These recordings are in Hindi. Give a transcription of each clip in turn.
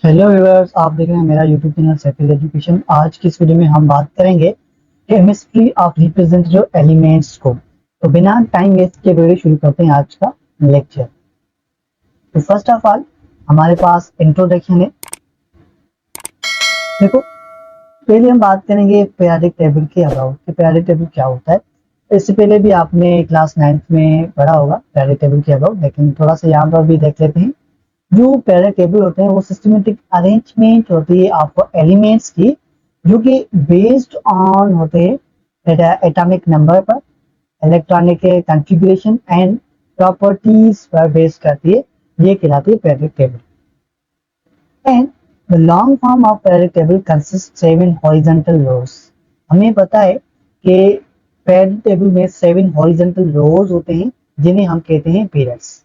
हेलो व्यूअर्स, आप देख रहे हैं मेरा यूट्यूब चैनल सेटल एजुकेशन। आज की इस वीडियो में हम बात करेंगे केमिस्ट्री ऑफ रिप्रेजेंटेटिव एलिमेंट्स को। तो बिना टाइम वेस्ट के वीडियो शुरू करते हैं आज का लेक्चर। तो फर्स्ट ऑफ ऑल हमारे पास इंट्रोडक्शन है। देखो, पहले हम बात करेंगे पीरियोडिक टेबल के अबाउट कि पीरियोडिक टेबल क्या होता है। इससे पहले भी आपने क्लास 9th में पढ़ा होगा पीरियोडिक टेबल के अबाउट, लेकिन थोड़ा सा यहाँ पर भी देख लेते हैं। जो पीरियोडिक टेबल होते हैं वो सिस्टमेटिक अरेंजमेंट होती है आपको एलिमेंट्स की, जो कि बेस्ड ऑन होते हैं एटॉमिक नंबर पर, इलेक्ट्रॉनिक कॉन्फ़िगरेशन एंड प्रॉपर्टीज पर बेस करती है। ये कहलाती है periodic table. And the long form of periodic table consist 7 horizontal rows. हमें पता है कि पीरियोडिक टेबल में 7 हॉरिजॉन्टल रोज होते हैं जिन्हें हम कहते हैं पीरियड्स,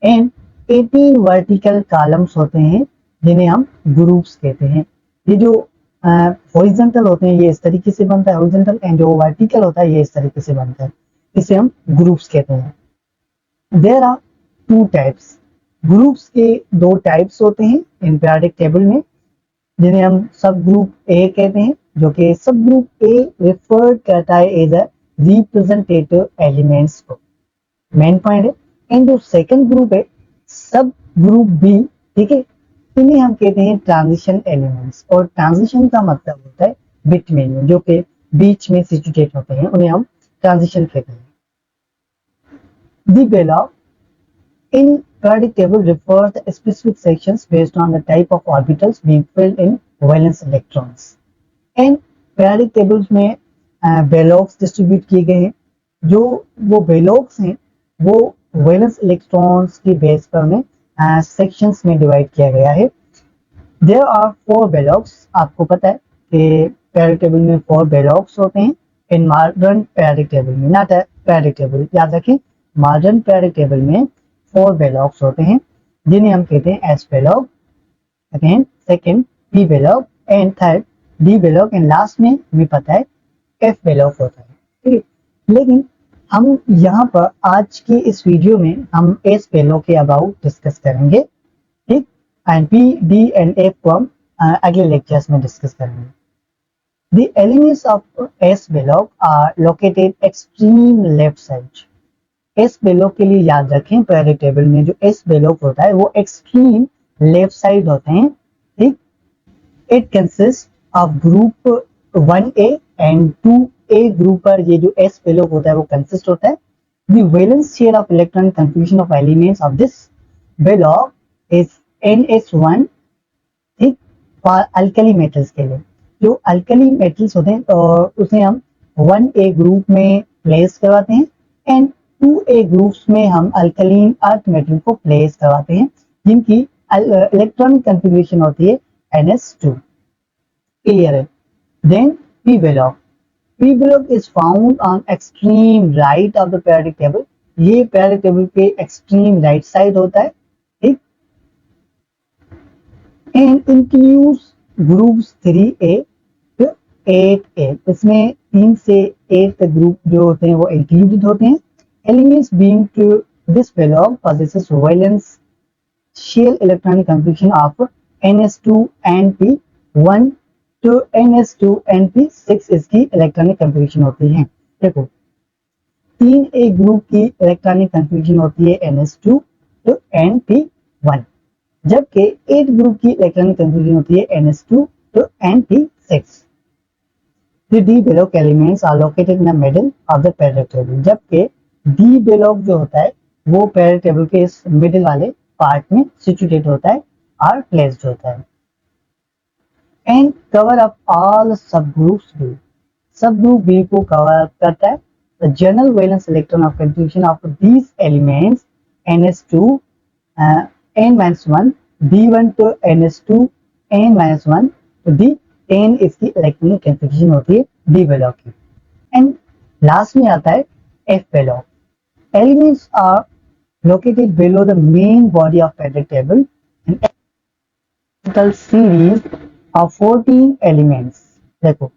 एंड 18 वर्टिकल कॉलम्स होते हैं जिन्हें हम ग्रुप्स कहते हैं। ये जो हॉरिजॉन्टल होते हैं ये इस तरीके से बनता है हॉरिजॉन्टल, एंड जो वर्टिकल होता है ये इस तरीके से बनता है, इसे हम ग्रुप्स कहते हैं। There are 2 types. ग्रुप्स के 2 टाइप्स होते हैं इन पीरियोडिक टेबल में, जिन्हें हम सब ग्रुप ए कहते हैं, जो कि सब ग्रुप ए रेफर करता है एज अ रिप्रेजेंटेटिव एलिमेंट्स को, मेन पॉइंट है। एंड जो सेकंड ग्रुप है सब ग्रुप बी, ठीक है, इन्हें हम कहते हैं ट्रांजिशन एलिमेंट्स। और ट्रांजिशन का मतलब होता है बिटवीन, जो कि बीच में सिचुएट होते हैं, उन्हें हम ट्रांजिशन कहते हैं। The block in periodic table refers to specific sections based on the type of orbitals being filled in valence electrons. And periodic tables में बेलॉक्स डिस्ट्रीब्यूट किए गए हैं। जो वो बेलॉक्स हैं वो वैलेंस इलेक्ट्रॉन्स की बेस पर में सेक्शंस में डिवाइड किया गया है। There are 4 blocks. आपको पता है कि periodic table में 4 बेलॉक्स होते हैं इन मॉडर्न periodic table में, नॉट periodic table, याद रखें। मॉडर्न periodic table में 4 बेलॉक्स होते हैं जिन्हें हम कहते हैं S block, again second P block, and third D block, and last में हमें पता है एफ बेलॉक होता है, ठीक है। लेकिन हम यहाँ पर आज की इस वीडियो में हम एस बेलॉक के अबाउट डिस्कस करेंगे, ठीक, and P D and F को हम अगले लेक्चर्स में डिस्कस करेंगे। The elements of S block are located extreme left side. S block के लिए याद रखें पीरियोडिक टेबल में जो एस बेलॉक होता है वो एक्सट्रीम लेफ्ट साइड होते हैं, ठीक। It consist of group 1A and 2A group पर ये जो एस बेलॉक होता है वो कंसिस्ट होता है। The valence shell of electronic configuration of elements of this block is NS1, ठीक। फॉर अल्कली मेटल्स के लिए जो अल्कली मेटल्स होते हैं तो उसे हम 1A ग्रुप में प्लेस करवाते हैं, एंड 2A ग्रुप्स में हम अल्कलीन अर्थ मेटल को प्लेस करवाते हैं जिनकी इलेक्ट्रॉनिक कॉन्फ़िगरेशन होती है NS2। क्लियर है? Then P block. P block is found on extreme right of the periodic table. ये periodic table के एक्सट्रीम राइट साइड होता है, ठीक। And includes groups 3A to 8A। इसमें 3 से 8 तक ग्रुप जो होते हैं वो इंक्लूडेड होते हैं। Elements being to this block possesses valence shell electronic configuration of NS2 and P1 to NS2 and P6 इसकी इलेक्ट्रॉनिक कन्फिग्रेशन होती है। देखो, 3A ग्रुप की इलेक्ट्रॉनिक कन्फिग्रेशन होती है NS2 to NP1, जबकि 8 ग्रुप की इलेक्ट्रॉनिक कन्फिग्रेशन होती है NS2 to NP6। The D block elements are located in the middle of the periodic table, जबकि डी बेलॉक जो होता है वो पीरियोडिक टेबल के इस मिडिल वाले पार्ट में सिचुएटेड होता है और प्लेस्ड होता है। एंड कवर अप ऑल सब ग्रुप्स बी। सब ग्रुप बी को कवर अप करता है। The general valence electron of configuration of these elements NS2 N-1 D1 to NS2 N-1 तो D10 इसकी इलेक्ट्रॉनिक कन्फिग्रेशन होती है डी बेलॉक की। एंड लास्ट में आता है F Bellak. Elements are located below the main body of periodic table in a series of 14 elements। देखो,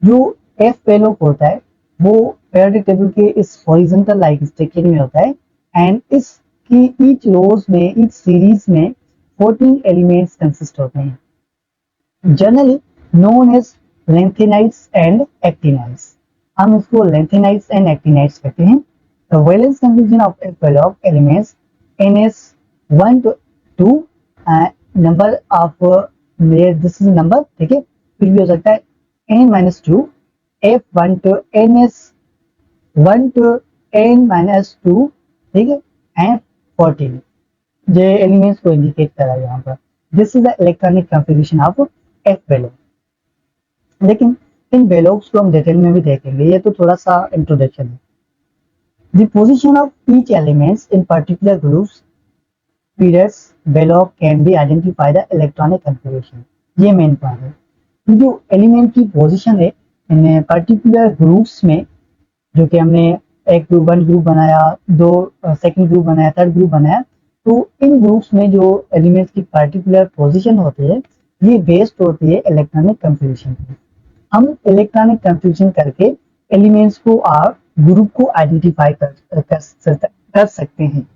जो F बेलॉक होता है वो periodic table के इस horizontal like structure में होता है, एंड इसकी each rows में each series में 14 elements consist होते हैं। Generally known as lanthanides and actinides. हम इसको लैंथेनाइड्स एंड एक्टिनाइड्स कहते हैं। The valence confusion of a pair of elements NS1 to number of this is number, ठीक है, कुछ भी हो सकता है, N-2 F1 to NS1 to N-2, ठीक है, एंड 14 जो एलिमेंट्स को इंडिकेट करा है यहाँ पर। This is the electronic configuration of F block. लेकिन इन वेलोग्स को हम डिटेल में भी देखेंगे, ये तो थोड़ा सा इंट्रोडक्शन है। The position of each elements in particular groups periods block can be identify the electronic configuration. ये मेन पॉइंट है। जो एलिमेंट की पोजीशन है इन पर्टिकुलर ग्रुप्स में, जो कि हमने एक ग्रुप, वन ग्रुप बनाया, दो सेकंड ग्रुप बनाया, थर्ड ग्रुप बनाया, तो इन ग्रुप्स में जो एलिमेंट्स की पर्टिकुलर पोजीशन होती है ये बेस्ड होती है इलेक्ट्रॉनिक कॉन्फ़िगरेशन पे। हम इलेक्ट्रॉनिक कॉन्फ़िगरेशन करके एलिमेंट्स को और ग्रुप को आइडेंटिफाई कर सकते हैं।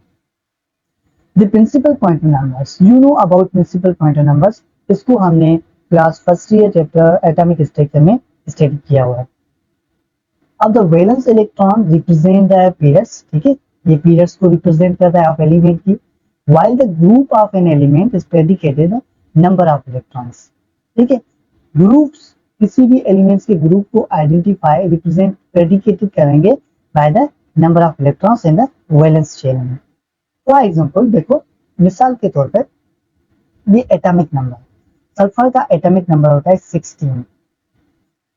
The principal pointer numbers, you know about principal pointer numbers, इसको हमने class first year chapter atomic structure में स्टडी किया हुआ है। अब the valence electron represent the periods, ठीक है, ये पीरियड्स को रिप्रेजेंट करता है ऑफ एलिमेंट की, while the group of an element is predicated number of electrons, ठीक है। ग्रुप्स किसी भी एलिमेंट्स के ग्रुप को आइडेंटिफाई रिप्रेजेंट प्रेडिकेटेड करेंगे by the number of electrons in the valence chain में। फॉर एग्जांपल देखो, मिसाल के तौर पर ये एटॉमिक नंबर, सल्फर का एटॉमिक नंबर होता है 16।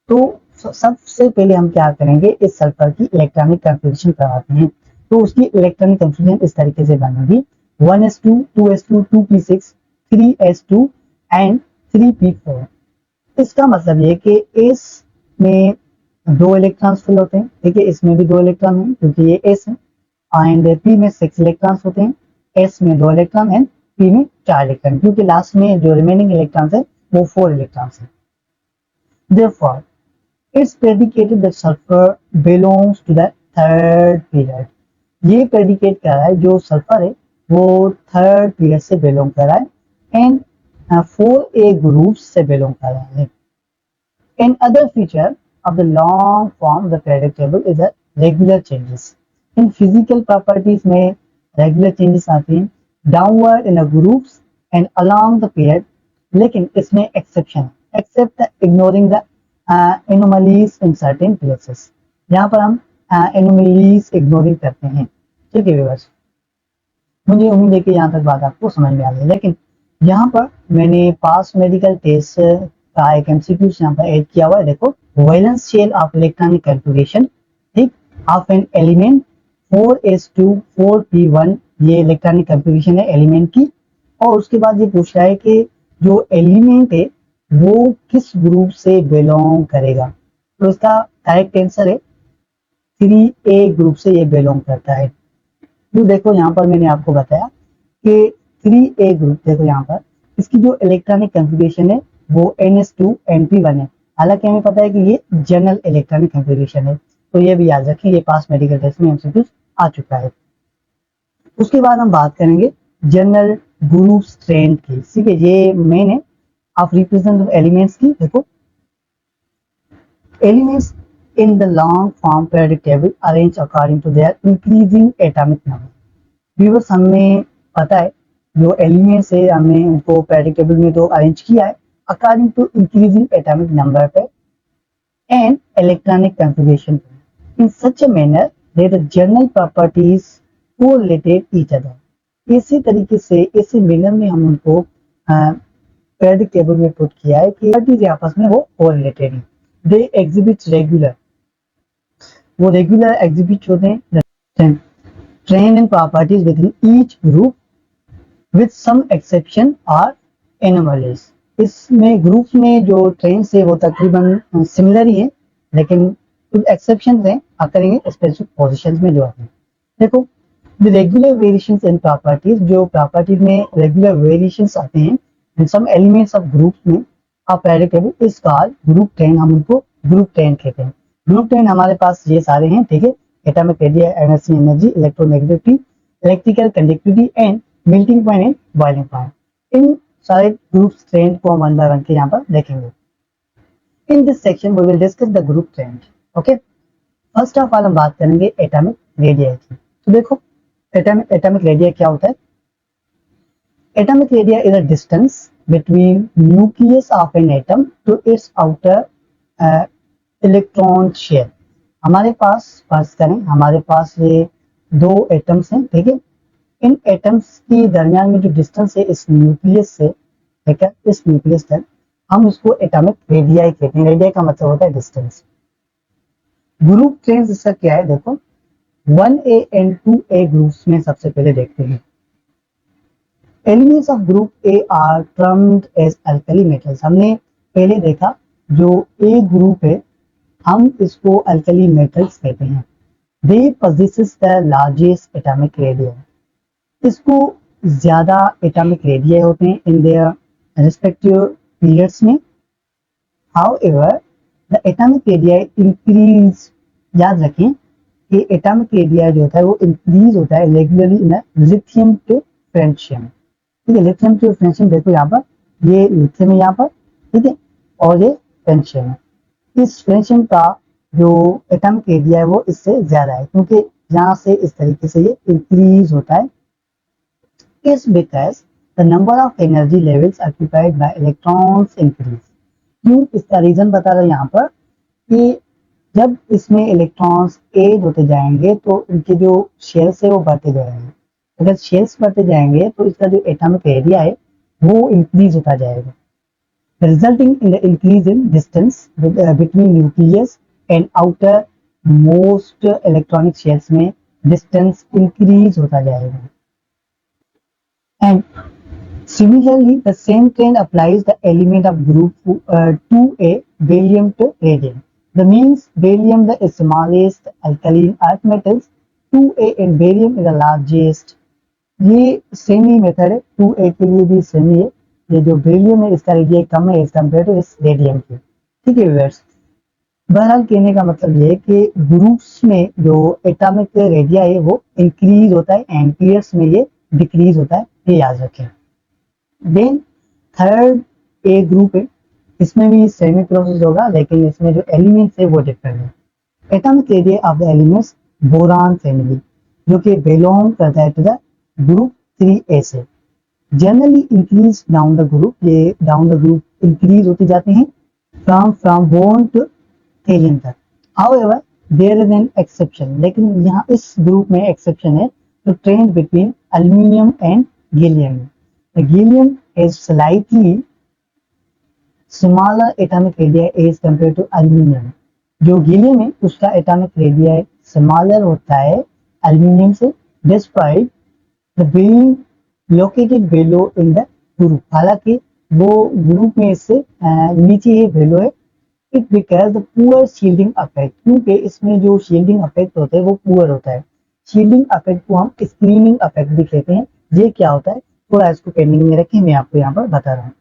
तो सबसे पहले हम क्या करेंगे, इस सल्फर की इलेक्ट्रॉनिक कॉन्फ़िगरेशन करवाते हैं। तो उसकी इलेक्ट्रॉनिक कॉन्फ़िगरेशन इस तरीके से बनेगी 1s2 2s2 2p6 3s2 and 3p4। इसका मतलब ये कि एस में 2 इलेक्ट्रॉन्स फिल होते हैं, ठीक है, इसमें भी 2 इलेक्ट्रॉन हैं क्योंकि ये एस है, एंड पी में 6 इलेक्ट्रॉन्स होते हैं, एस में 2 इलेक्ट्रॉन एंड पी में 4 इलेक्ट्रॉन, क्योंकि लास्ट में जो रिमेनिंग इलेक्ट्रॉन्स है वो 4 इलेक्ट्रॉन्स है। Therefore, it's predicated that sulfur belongs to the third period। ये प्रेडिकेट कर रहा है जो सल्फर है वो थर्ड पीरियड से बिलोंग कर रहा है एंड 4a ग्रुप से बिलोंग कर रहा है। Another feature of the long form the periodic table is the regular changes. In physical properties में रेगुलर चेंजेस आते हैं downward in the groups and along the period, लेकिन इसमें एक्सेप्शन है, except ignoring the anomalies in certain places. यहाँ पर हम एनोमलीज इग्नोरिंग करते हैं, ठीक है व्यूअर्स। मुझे उम्मीद है कि यहाँ तक बात आपको समझ में आ गई। लेकिन यहाँ पर मैंने पास मेडिकल टेस्ट का एक एमसीक्यू यहाँ पर ऐड किया हुआ है। देखो, valence shell of electronic configuration, ठीक, of an element 4s2 4p1, ये इलेक्ट्रॉनिक कॉन्फ़िगरेशन है एलिमेंट की। और उसके बाद ये पूछ रहा है कि जो एलिमेंट है वो किस ग्रुप से बिलोंग करेगा। तो इसका करेक्ट आंसर है 3a ग्रुप से ये बिलोंग करता है। तो देखो यहाँ पर मैंने आपको बताया कि 3a ग्रुप, देखो यहाँ पर इसकी जो इलेक्ट्रॉनिक कॉन्फ़िगरेशन है वो NS2 NP1 है। हालांकि हमें पता है कि ये जनरल इलेक्ट्रॉनिक कॉन्फ़िगरेशन है, तो ये भी याद रखें, ये पास मेडिकल टेस्ट में एमसीक्यू आ चुका है। उसके बाद हम बात करेंगे जनरल ग्रुप स्ट्रेंथ की, ठीक है, ये मेन है ऑफ रिप्रेजेंट एलिमेंट्स की। देखो, elements in the long form periodic table arranged according to their increasing atomic number। Viewers, हमें पता है जो एलिमेंट्स है हमने उनको periodic table में तो अरेंज किया है according to increasing atomic number पे and electronic configuration in such a manner that the general properties correlated each other। इसी तरीके से इसी मैनर में हम उनको periodic table में पुट किया है कि प्रॉपर्टीज आपस में वो correlated हैं। They exhibit regular, वो रेगुलर एग्जिबिट होते हैं trend and properties within each group with some exception और एनोमलीज। इसमें ग्रुप्स में जो ट्रेंड्स है वो तकरीबन सिमिलर ही है, लेकिन कुछ एक्सेप्शन हैं करेंगे स्पेसिफिक पोजीशंस में जो आते हैं। देखो, the regular variations in properties, जो प्रॉपर्टीज में रेगुलर वेरिएशंस आते हैं इन सम एलिमेंट्स ऑफ ग्रुप्स में of periodic table is called group trend. हम उनको ग्रुप ट्रेंड कहते हैं। ग्रुप ट्रेंड हमारे पास ये सारे हैं, ठीक है, atomic radius, energy, electronegativity, electrical conductivity and melting point and boiling point. इन सारे ग्रुप ट्रेंड को हम वन बाय वन के यहाँ पर देखेंगे। In this section we will discuss the group trend. Okay, first of all हम बात करेंगे एटॉमिक रेडिया की। तो देखो एटॉमिक रेडिया क्या होता है। Atomic radia is a distance between nucleus of an atom to its outer electron shell. हमारे पास फर्ज करें हमारे पास ये दो एटम्स हैं, ठीक है। इन एटम्स के दरमियान में जो डिस्टेंस है इस न्यूक्लियस से, ठीक है, इस न्यूक्लियस तक, हम इसको एटॉमिक रेडिया कहते हैं। रेडिया का मतलब होता है डिस्टेंस। ग्रुप ट्रेंड इसका क्या है, देखो 1A एंड 2A ग्रुप्स में सबसे पहले देखते हैं। Elements of group A are termed as alkali metals. हमने पहले देखा जो ए ग्रुप है हम इसको अल्कली मेटल्स कहते हैं। They possesses the largest atomic radii. इसको ज्यादा एटॉमिक रेडिया होते हैं इन देयर रिस्पेक्टिव पीरियड्स में। However the atomic radii increase, याद रखें कि एटॉमिक रेडिया जो होता है वो इंक्रीज होता है regularly in lithium to francium. ठीक है, लिथियम टू फ्रेंशियम देखो यहाँ पर, ये लिथियम है यहाँ पर, ठीक है, और ये फ्रेंशियम है। इस फ्रेंशियम का जो एटॉमिक रेडिया है वो इससे ज्यादा है, क्योंकि यहाँ से इस तरीके से ये इंक्रीज होता है। इस because the number of energy levels occupied by electrons increase. क्यों, इसका रीजन बता रहा है यहाँ पर कि जब इसमें इलेक्ट्रॉन्स एड होते जाएंगे तो इनके जो शेल्स है वो बढ़ते जाएंगे। अगर शेल्स बढ़ते जाएंगे तो इसका जो एटॉमिक एरिया है वो इंक्रीज होता जाएगा, resulting in the increase in distance between nucleus and outer most electronic shells में डिस्टेंस इंक्रीज होता जाएगा। And similarly the same trend applies the element of group 2A beryllium to radium. The means beryllium the smallest alkaline earth metals, 2A and barium is the largest. ये सेम ही मेथड है, 2A के लिए भी सेम ही है। ये जो बेरिलियम है इसका रेडिया कम है एज कम्पेयर टू इस रेडियम के, ठीक है व्यूअर्स। बहरहाल कहने का मतलब ये है कि ग्रुप्स में जो एटॉमिक रेडिया है वो इंक्रीज होता है एंड पेयर्स में ये डिक्रीज होता है, ये याद रखें। देन थर्ड ए ग्रुप है, इसमें भी सेमी प्रोसेस होगा लेकिन इसमें जो एलिमेंट्स है वो डिफरेंट है। Atomic radio of the elements boron family, जो कि बिलोंग करता है टू द ग्रुप 3A से। Generally increase down the group, ये डाउन द ग्रुप इंक्रीज होती जाते हैं फ्रॉम बोन टू थेलियम तक। However there is an exception, लेकिन यहाँ इस ग्रुप में एक्सेप्शन है, तो trend between aluminium and gallium. The gallium is slightly smaller atomic radii as compared to aluminum. जो गैलियम है उसका एटॉमिक रेडिया स्मॉलर होता है एल्यूमिनियम से, despite the being located below in the group। हालांकि वो ग्रुप में इससे नीचे ही बेलो है। It because the poor shielding affect, क्योंकि इसमें जो शील्डिंग अफेक्ट होता है वो पुअर होता है। शील्डिंग अफेक्ट को हम स्क्रीनिंग अफेक्ट भी कहते हैं। ये क्या होता है, थोड़ा इसको पेंडिंग में रखें, मैं आपको यहाँ पर बता रहा हूँ।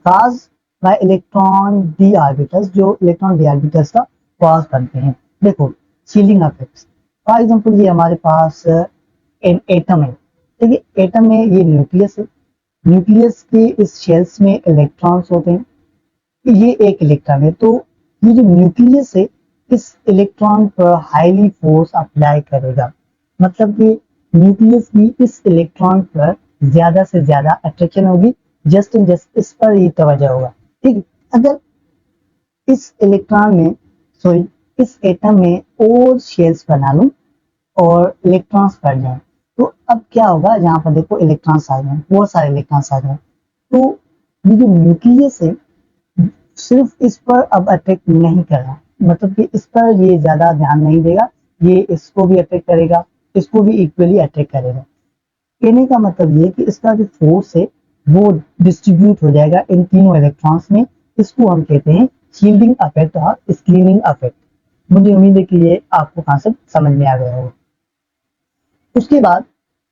Cause by electron D orbitals, जो इलेक्ट्रॉन डी ऑर्बिटल्स का कॉज बनते हैं। देखो शील्डिंग इफेक्ट्स, फॉर एग्जांपल ये हमारे पास एन एटम है, ठीक है। एटम में ये न्यूक्लियस है, न्यूक्लियस के इस शेल्स में इलेक्ट्रॉन्स होते हैं, ये एक इलेक्ट्रॉन है। तो ये जो न्यूक्लियस है इस इलेक्ट्रॉन पर हाईली फोर्स अप्लाई करेगा, मतलब कि न्यूक्लियस की इस इलेक्ट्रॉन पर ज्यादा से ज्यादा अट्रैक्शन होगी, जस्ट इन जस्ट इस पर ही तवज्जो होगा, ठीक है। अगर इस इलेक्ट्रॉन में सॉरी इस एटम में और शेल्स बना लूं और इलेक्ट्रॉन्स बढ़ जाए तो अब क्या होगा, यहाँ पर देखो इलेक्ट्रॉन्स आ जाए, बहुत सारे इलेक्ट्रॉन्स आ जाए, तो ये जो न्यूक्लियस है सिर्फ इस पर अब अट्रैक्ट नहीं कर रहा, मतलब कि इस पर ये ज्यादा ध्यान नहीं देगा, ये इसको भी अट्रैक्ट करेगा, इसको भी इक्वली अट्रैक्ट करेगा। कहने का मतलब ये कि इसका जो फोर्स है वो डिस्ट्रीब्यूट हो जाएगा इन तीनों इलेक्ट्रॉन्स में। इसको हम कहते हैं शील्डिंग इफेक्ट और स्क्रीनिंग इफेक्ट। मुझे उम्मीद है कि ये आपको कॉन्सेप्ट समझ में आ गया होगा। उसके बाद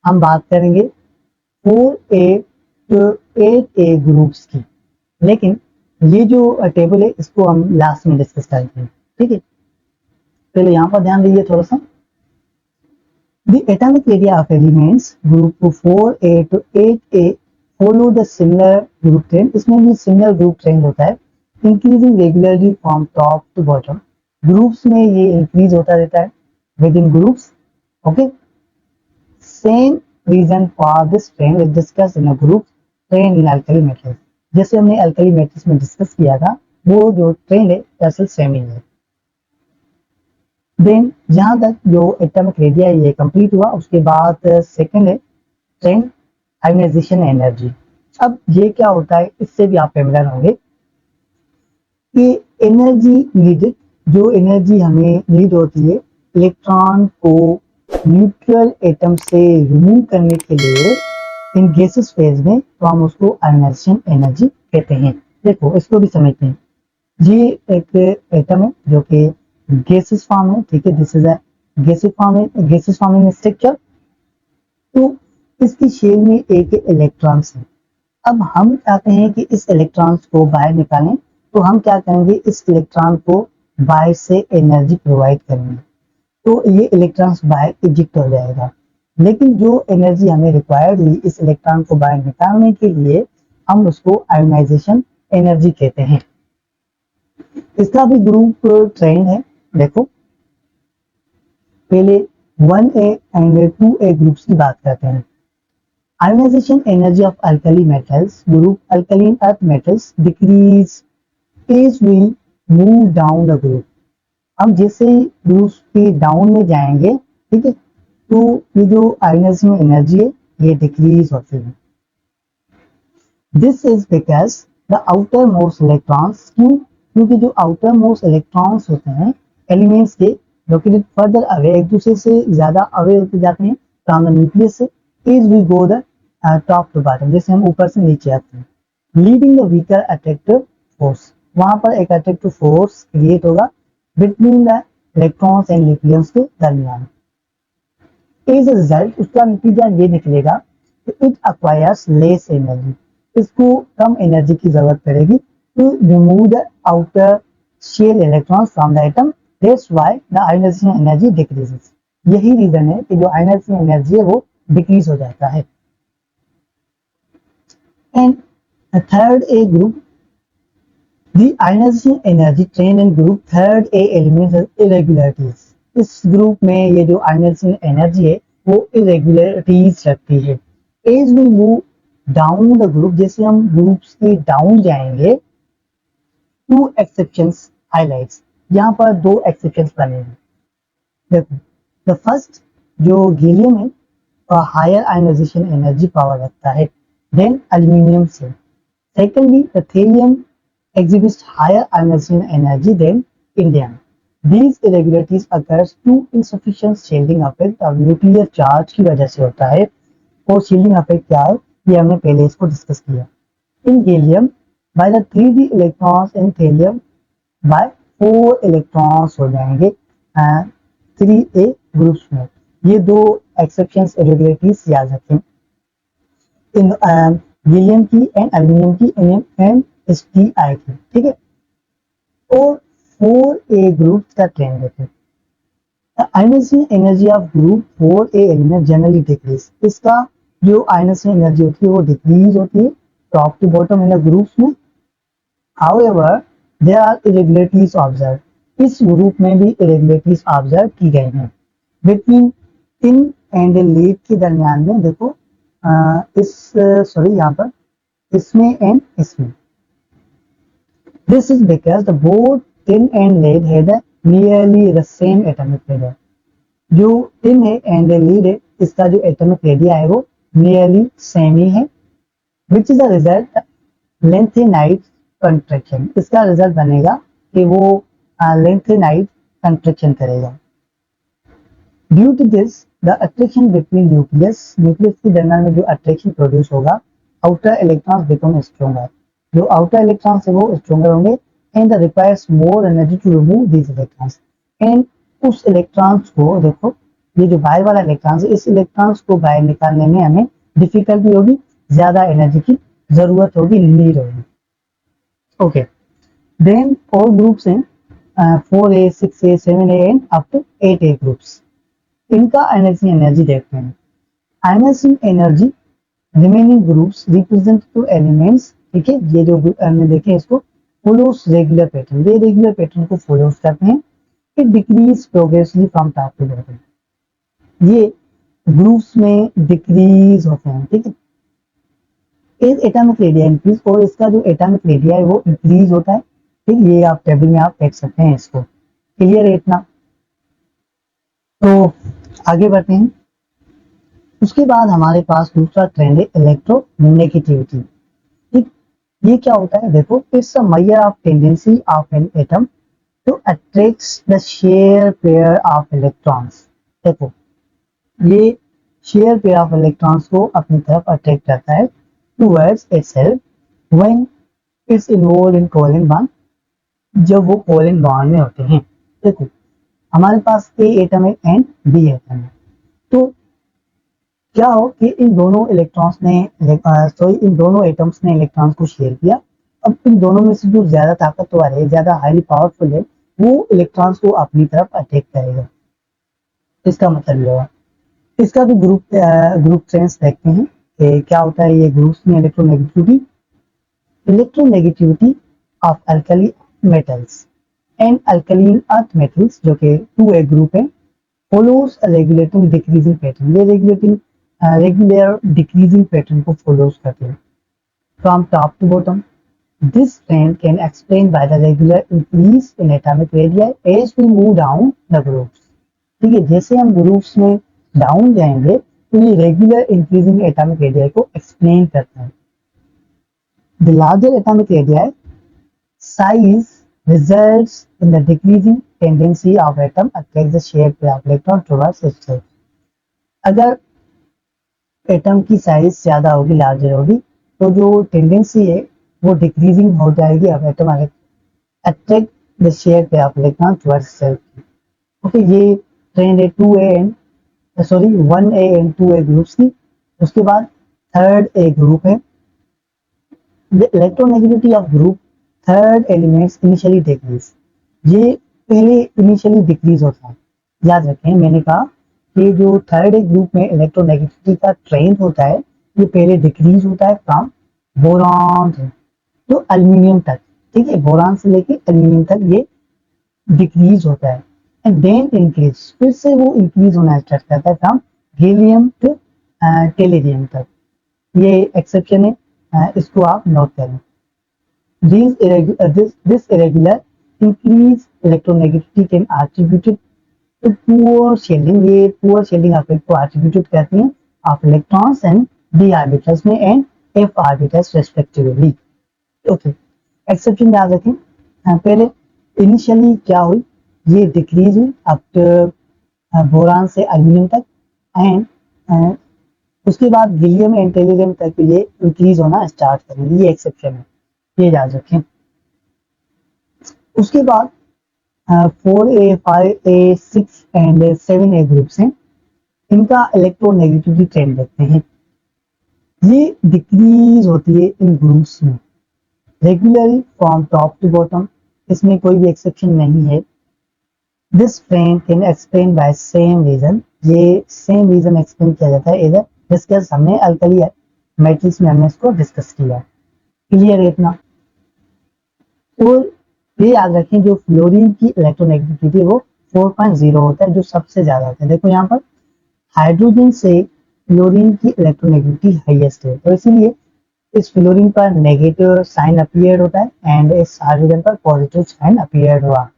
हम बात करेंगे 4A to 8A ग्रुप्स की, लेकिन ये जो टेबल है इसको हम लास्ट में डिस्कस करते हैं, ठीक है। पहले यहाँ पर ध्यान दीजिए थोड़ा सा। The atomic area of elements group to 4A to 8A follow the similar group trend, इसमें भी सिमिलर ग्रुप ट्रेंड होता है, increasing regularly from top to bottom, groups में ये इंक्रीज होता रहता है with in groups. Okay, same reason for this trend is discuss in a group trend in alkali metals, जैसे हमने अल्कली मेटल्स में डिस्कस किया था, वो जो ट्रेंड है दरअसल सेम ही है। देन जहां तक जो एटॉमिक रेडिया ये कंप्लीट हुआ, उसके बाद सेकंड है ट्रेंड आयोनाइजेशन एनर्जी। अब ये क्या होता है, इससे भी आप फेमिलियर होंगे कि एनर्जी नीडेड, जो एनर्जी हमें नीड होती है इलेक्ट्रॉन को न्यूट्रल एटम से रिमूव करने के लिए इन गैसेस फेज में, तो हम उसको आयोनाइजेशन एनर्जी कहते हैं। देखो इसको भी समझते हैं, ये एक एटम है जो कि गैसेस फॉर्म है, ठीक है, this is a gases form है, गैसेस फॉर्म इन स्ट्रक्चर, तो इसकी शेल में एक इलेक्ट्रॉन्स है। अब हम चाहते हैं कि इस इलेक्ट्रॉन्स को बाहर निकालें, तो हम क्या करेंगे, इस इलेक्ट्रॉन को बाहर से एनर्जी प्रोवाइड करेंगे, तो ये इलेक्ट्रॉन्स बाहर इजेक्ट हो जाएगा। लेकिन जो एनर्जी हमें रिक्वायर्ड हुई इस इलेक्ट्रॉन को बाहर निकालने के लिए, हम उसको आयोनाइजेशन एनर्जी कहते हैं। इसका भी ग्रुप ट्रेंड है। देखो पहले 1A एंड 2A ग्रुप्स की बात करते हैं। Ionization energy of alkali metals, group alkaline earth metals decrease as we move down the group. हम जैसे ही ग्रुप के डाउन में जाएंगे, ठीक है, तो ये जो आयोनाइजेशन एनर्जी है ये डिक्रीज होती है। This is because the outer most electrons, क्यों, क्योंकि जो आउटर मोस्ट इलेक्ट्रॉन्स होते हैं एलिमेंट्स के, लोकेटेड फर्दर अवे, एक दूसरे से ज्यादा अवे होते जाते हैं फ्रॉम द न्यूक्लियस से, is we go the top to bottom, जैसे हम ऊपर से नीचे आते हैं, leaving the weaker attractive force, वहां पर एक अट्रैक्टिव फोर्स क्रिएट होगा between the electrons and nucleus के दरमियान। एज अ रिजल्ट उसका नतीजा ये निकलेगा कि इट अक्वायर्स लेस एनर्जी, इसको कम एनर्जी की जरूरत पड़ेगी to remove the outer shell electrons from the atom, that's why the ionization energy decreases. यही रीजन है कि जो आयोनाइजेशन एनर्जी है वो डिक्रीज हो जाता है। And third A group, the ionization energy trend in group third A elements are irregularities, इस ग्रुप में ये जो आयोनाइजेशन एनर्जी है वो इरेगुलरिटीज रखती है। As we move down the group, जैसे हम ग्रुप्स के डाउन जाएंगे, टू एक्सेप्शंस हाइलाइट्स, यहाँ पर दो एक्सेप्शंस बनेंगे। देखो द फर्स्ट जो गैलियम है हायर आयोनाइजेशन एनर्जी पावर रखता है देन एल्यूमिनियम से। Secondly the thallium exhibits higher ionization energy than indium. These irregularities occurs to insufficient shielding effect of nuclear charge की वजह से होता है। और shielding effect क्या है, ये हमने पहले इसको डिस्कस किया। In gallium, by the 3d electrons in thelium by 4 electrons हो जाएंगे 3A ग्रुप्स में। ये दो एक्सेप्शंस irregularities याद रखें, इन गैलियम की एंड एल्यूमिनियम की एंड STI की, ठीक है। और 4A ग्रुप का ट्रेंड देखें, ionization energy of group 4A element generally decrease, इसका जो आयोनाइजेशन एनर्जी होती है वो डिक्रीज होती है top to bottom in the groups में। However there are irregularities observe, इस ग्रुप में भी इरेगुलरिटीज ऑब्जर्व की गई हैं बिटवीन टिन एंड लीड के दरमियान में। देखो यहाँ पर इसमें एंड इसमें। This is because the both tin and lead had a nearly the same atomic radii. जो tin है and lead है, इसका जो atomic radii है वो nearly same ही है, which is a result lengthened contraction. इसका रिजल्ट बनेगा कि वो lengthened contraction करेगा। Due to this, the attraction between nucleus के दरमियान में जो attraction प्रोड्यूस होगा, outer electrons become stronger. जो आउटर इलेक्ट्रॉन्स है वो स्ट्रॉन्गर होंगे and requires more energy to remove these electrons. And उस इलेक्ट्रॉन्स को देखो, ये जो बाहर वाला इलेक्ट्रॉन्स है, इस इलेक्ट्रॉन्स को बाहर निकालने में हमें डिफिकल्टी होगी, ज्यादा एनर्जी की जरूरत होगी, नीड होगी। ओके, देन और ग्रुप्स हैं 4A 6A 7A and up to 8A groups. इनका आयोनाइजेशन एनर्जी देखते हैं। Ionization energy remaining groups represent two elements, ठीक है, ये जो हमने देखे इसको फॉलोस रेगुलर पैटर्न, ये रेगुलर पैटर्न को फॉलोस करते हैं। It decrease progressively from top to bottom, ये ग्रुप्स में डिक्रीज होते हैं, ठीक है। इस एटॉमिक रेडिया इंक्रीज, और इसका जो एटॉमिक रेडिया है वो इंक्रीज होता है, ठीक, ये आप टेबल में आप देख सकते हैं इसको, क्लियर है इतना। तो आगे बढ़ते हैं। उसके बाद हमारे पास दूसरा ट्रेंड है इलेक्ट्रोनेगेटिविटी, ठीक। ये क्या होता है, देखो, it's a major of tendency of an atom to attracts the share pair of electrons. देखो, ये शेयर पेयर ऑफ इलेक्ट्रॉन्स को अपनी तरफ अट्रैक्ट करता है towards itself when it's involved in covalent bond, जब वो कोवैलेंट बॉन्ड में होते हैं। देखो, हमारे पास ए एटम है एंड बी एटम है, तो क्या हो कि इन दोनों इलेक्ट्रॉन्स ने इन दोनों एटम्स ने इलेक्ट्रॉन्स को शेयर किया। अब इन दोनों में से जो ज्यादा ताकतवर है, ज्यादा हाईली पावरफुल है, वो इलेक्ट्रॉन्स को अपनी तरफ अटैक करेगा। इसका मतलब ये होगा। इसका भी ग्रुप ट्रेंड्स देखते हैं कि क्या होता है ये ग्रुप्स में electronegativity of alkali metals and alkaline earth metals, जो कि 2A ग्रुप है, फॉलोज रेगुलेटिंग डिक्रीजिंग पैटर्न, ये रेगुलर डिक्रीजिंग पैटर्न को फॉलोज करते हैं from top to bottom. This trend can explain by the regular increase in atomic radius as we move down the groups, ठीक है। जैसे हम ग्रुप्स में डाउन जाएंगे तो ये रेगुलर इंक्रीजिंग एटॉमिक रेडियस को एक्सप्लेन करता है। The larger atomic radius size results in the decreasing tendency of atom attract the shared pair of electron towards itself। अगर एटम की साइज ज्यादा होगी, लार्जर होगी, तो जो टेंडेंसी है वो डिक्रीजिंग हो जाएगी। अब atom attract the share pair of electron towards self. Okay, ये ट्रेंड है 1A एंड 2A ग्रुप्स की। उसके बाद थर्ड ए ग्रुप है, the electronegativity of group third elements initially decrease, ये पहले इनिशियली डिक्रीज होता है। याद रखें, मैंने कहा कि जो थर्ड ग्रुप में इलेक्ट्रोनेगेटिविटी का ट्रेंड होता है, ये पहले डिक्रीज होता है फ्रॉम बोरॉन तो एल्यूमिनियम तक, ठीक है, बोरॉन से लेके एल्यूमिनियम तक ये डिक्रीज होता है, एंड देन इंक्रीज, फिर से वो इंक्रीज होना स्टार्ट करता है फ्रॉम हीलियम टू टेलिरियम तक। ये एक्सेप्शन है, इसको आप नोट करें। This irregular increase electronegativity can attributed to poor shielding, ये poor shielding effect को attributed करते हैं of electrons and d orbitals में and f orbitals respectively। Okay, exception याद रखें। पहले इनिशियली क्या हुई, ये डिक्रीज हुई आफ्टर बोरान से एल्यूमिनियम तक, एंड उसके बाद हीलियम एंड टेलिरियम तक ये इंक्रीज होना स्टार्ट करेंगे, ये एक्सेप्शन है, ये याद रखें। उसके बाद 4A, 5A, 6 and 7A groups हैं, इनका इलेक्ट्रोनेगेटिविटी ट्रेंड देखते हैं। ये डिक्रीज होती है इन ग्रुप्स में regularly from top to bottom, इसमें कोई भी एक्सेप्शन नहीं है। This trend can explain by same reason, ये सेम रीजन एक्सप्लेन किया जाता है इधर डिस्कस, हमने अल्कली मेटल्स में हमने इसको डिस्कस किया, क्लियर है इतना। और ये याद रखें, जो फ्लोरीन की इलेक्ट्रोनेगेटिविटी वो 4.0 होता है, जो सबसे ज्यादा होता है। देखो यहाँ पर हाइड्रोजन से फ्लोरीन की इलेक्ट्रोनेगेटिविटी हाईएस्ट है, तो इसीलिए इस फ्लोरीन पर नेगेटिव साइन अपीयर होता है एंड इस हाइड्रोजन पर पॉजिटिव साइन अपीयर हुआ।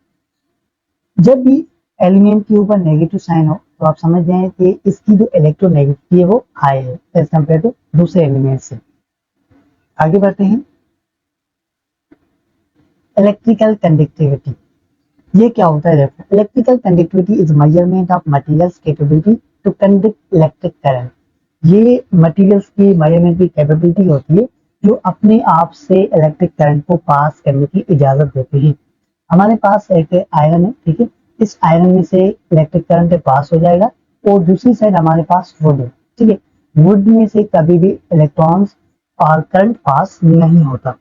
जब भी एलिमेंट के ऊपर नेगेटिव साइन हो तो आप समझ जाए कि इसकी जो इलेक्ट्रोनेगेटिविटी है वो हाई है एज कम्पेयर टू दूसरे एलिमेंट से। आगे बढ़ते हैं। इलेक्ट्रिकल कंडक्टिविटी, ये क्या होता है, देखो, electrical conductivity is measurement of materials capability to conduct electric current, ये मटेरियल्स की मेजरमेंट की कैपेबिलिटी होती है जो अपने आप से इलेक्ट्रिक करंट को पास करने की इजाजत देती है। हमारे पास एक आयरन है, ठीक है, इस आयरन में से इलेक्ट्रिक करंट पास हो जाएगा, और दूसरी साइड हमारे पास वुड है, ठीक है, वुड में से कभी भी इलेक्ट्रॉन्स और करंट पास नहीं होता।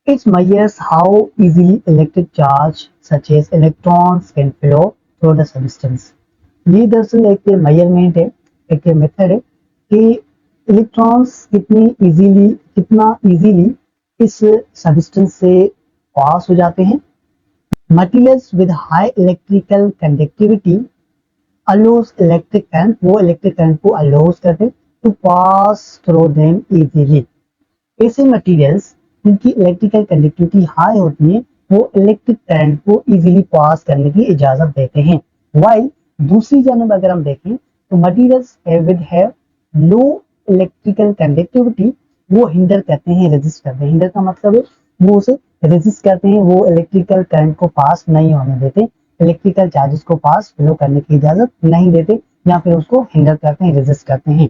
It measures how easily electric charge such as electrons can flow through the substance। ये दरअसल एक मेजरमेंट है, एक मेथड है कि इलेक्ट्रॉन्स कितना इजीली इस सब्सटेंस से पास हो जाते हैं। Materials with high electrical conductivity allows electric current, वो इलेक्ट्रिक करंट को अलोज करते to pass through them easily. ऐसे मटेरियल्स जिनकी इलेक्ट्रिकल कंडक्टिविटी हाई होती है वो इलेक्ट्रिक करंट को इजीली पास करने की इजाजत देते हैं। वाइल दूसरी जानब अगर हम देखें तो materials with have low electrical conductivity वो हिंडर करते हैं, रेजिस्ट करते हैं। हिंडर का मतलब है वो उसे रेजिस्ट करते हैं, वो इलेक्ट्रिकल करंट को पास नहीं होने देते, इलेक्ट्रिकल चार्जेस को पास फ्लो करने की इजाजत नहीं देते या फिर उसको हिंडर करते हैं, रेजिस्ट करते हैं।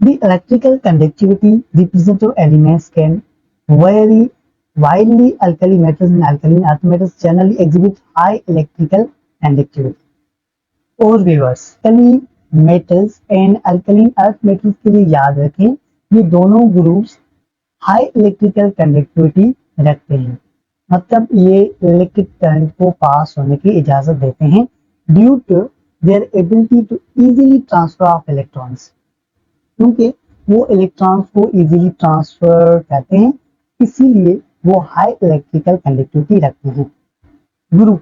The electrical conductivity representative elements can vary widely. Alkali metals and alkaline earth metals generally exhibit high electrical conductivity. और viewers, alkali metals and alkaline earth metals के लिए याद रखें ये दोनों ग्रुप्स हाई इलेक्ट्रिकल कंडक्टिविटी रखते हैं, मतलब ये इलेक्ट्रिक करंट को पास होने की इजाजत देते हैं due to their ability to easily transfer of electrons, क्योंकि वो इलेक्ट्रॉन्स को इजीली ट्रांसफर करते हैं, इसीलिए वो हाई इलेक्ट्रिकल कंडक्टिविटी रखते हैं। Group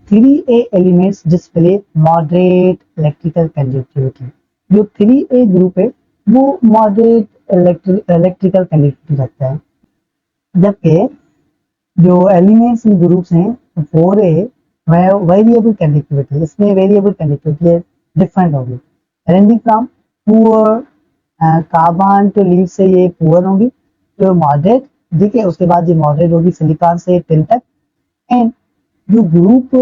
3A elements display moderate electrical conductivity. जो 3A ग्रुप है वो मॉडरेट इलेक्ट्रिकल कंडक्टिविटी रखता है, जबकि जो एलिमेंट्स इन ग्रुप्स हैं 4A वह वेरिएबल कंडक्टिविटी, इसमें वेरिएबल कंडक्टिविटी डिफरेंट होगी। Ranging from poor carbon to lead से ये पुअर होगी तो मॉडरेट, ठीक है, उसके बाद ये मॉडरेट होगी सिलिकॉन से टिन तक। एंड जो group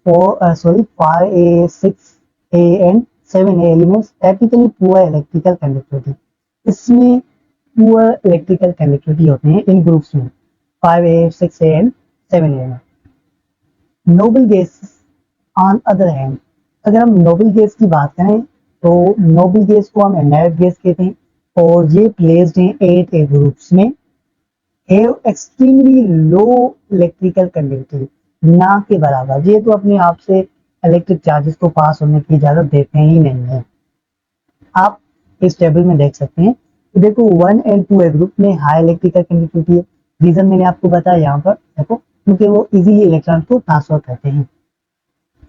5A 6A and 7A elements typically poor electrical conductivity, इसमें पुअर इलेक्ट्रिकल कंडक्टिविटी होते हैं इन ग्रुप्स में 5A 6A एंड 7A में। Noble gases on other hand, अगर हम नोबल गैस की बात करें तो नोबल गैस को हम इनर्ट गैस कहते हैं और ये प्लेस्ड हैं 8A ग्रुप्स में, have extremely low electrical conductivity, ना के बराबर, ये तो अपने आप से इलेक्ट्रिक चार्जेस को पास होने की इजाजत देते ही नहीं है। आप इस टेबल में देख सकते हैं तो देखो 1 एंड 2A ग्रुप में हाई इलेक्ट्रिकल कंडक्टिविटी है, रीजन मैंने आपको बताया यहाँ पर देखो, क्योंकि वो इजीली इलेक्ट्रॉन को ट्रांसफर करते हैं।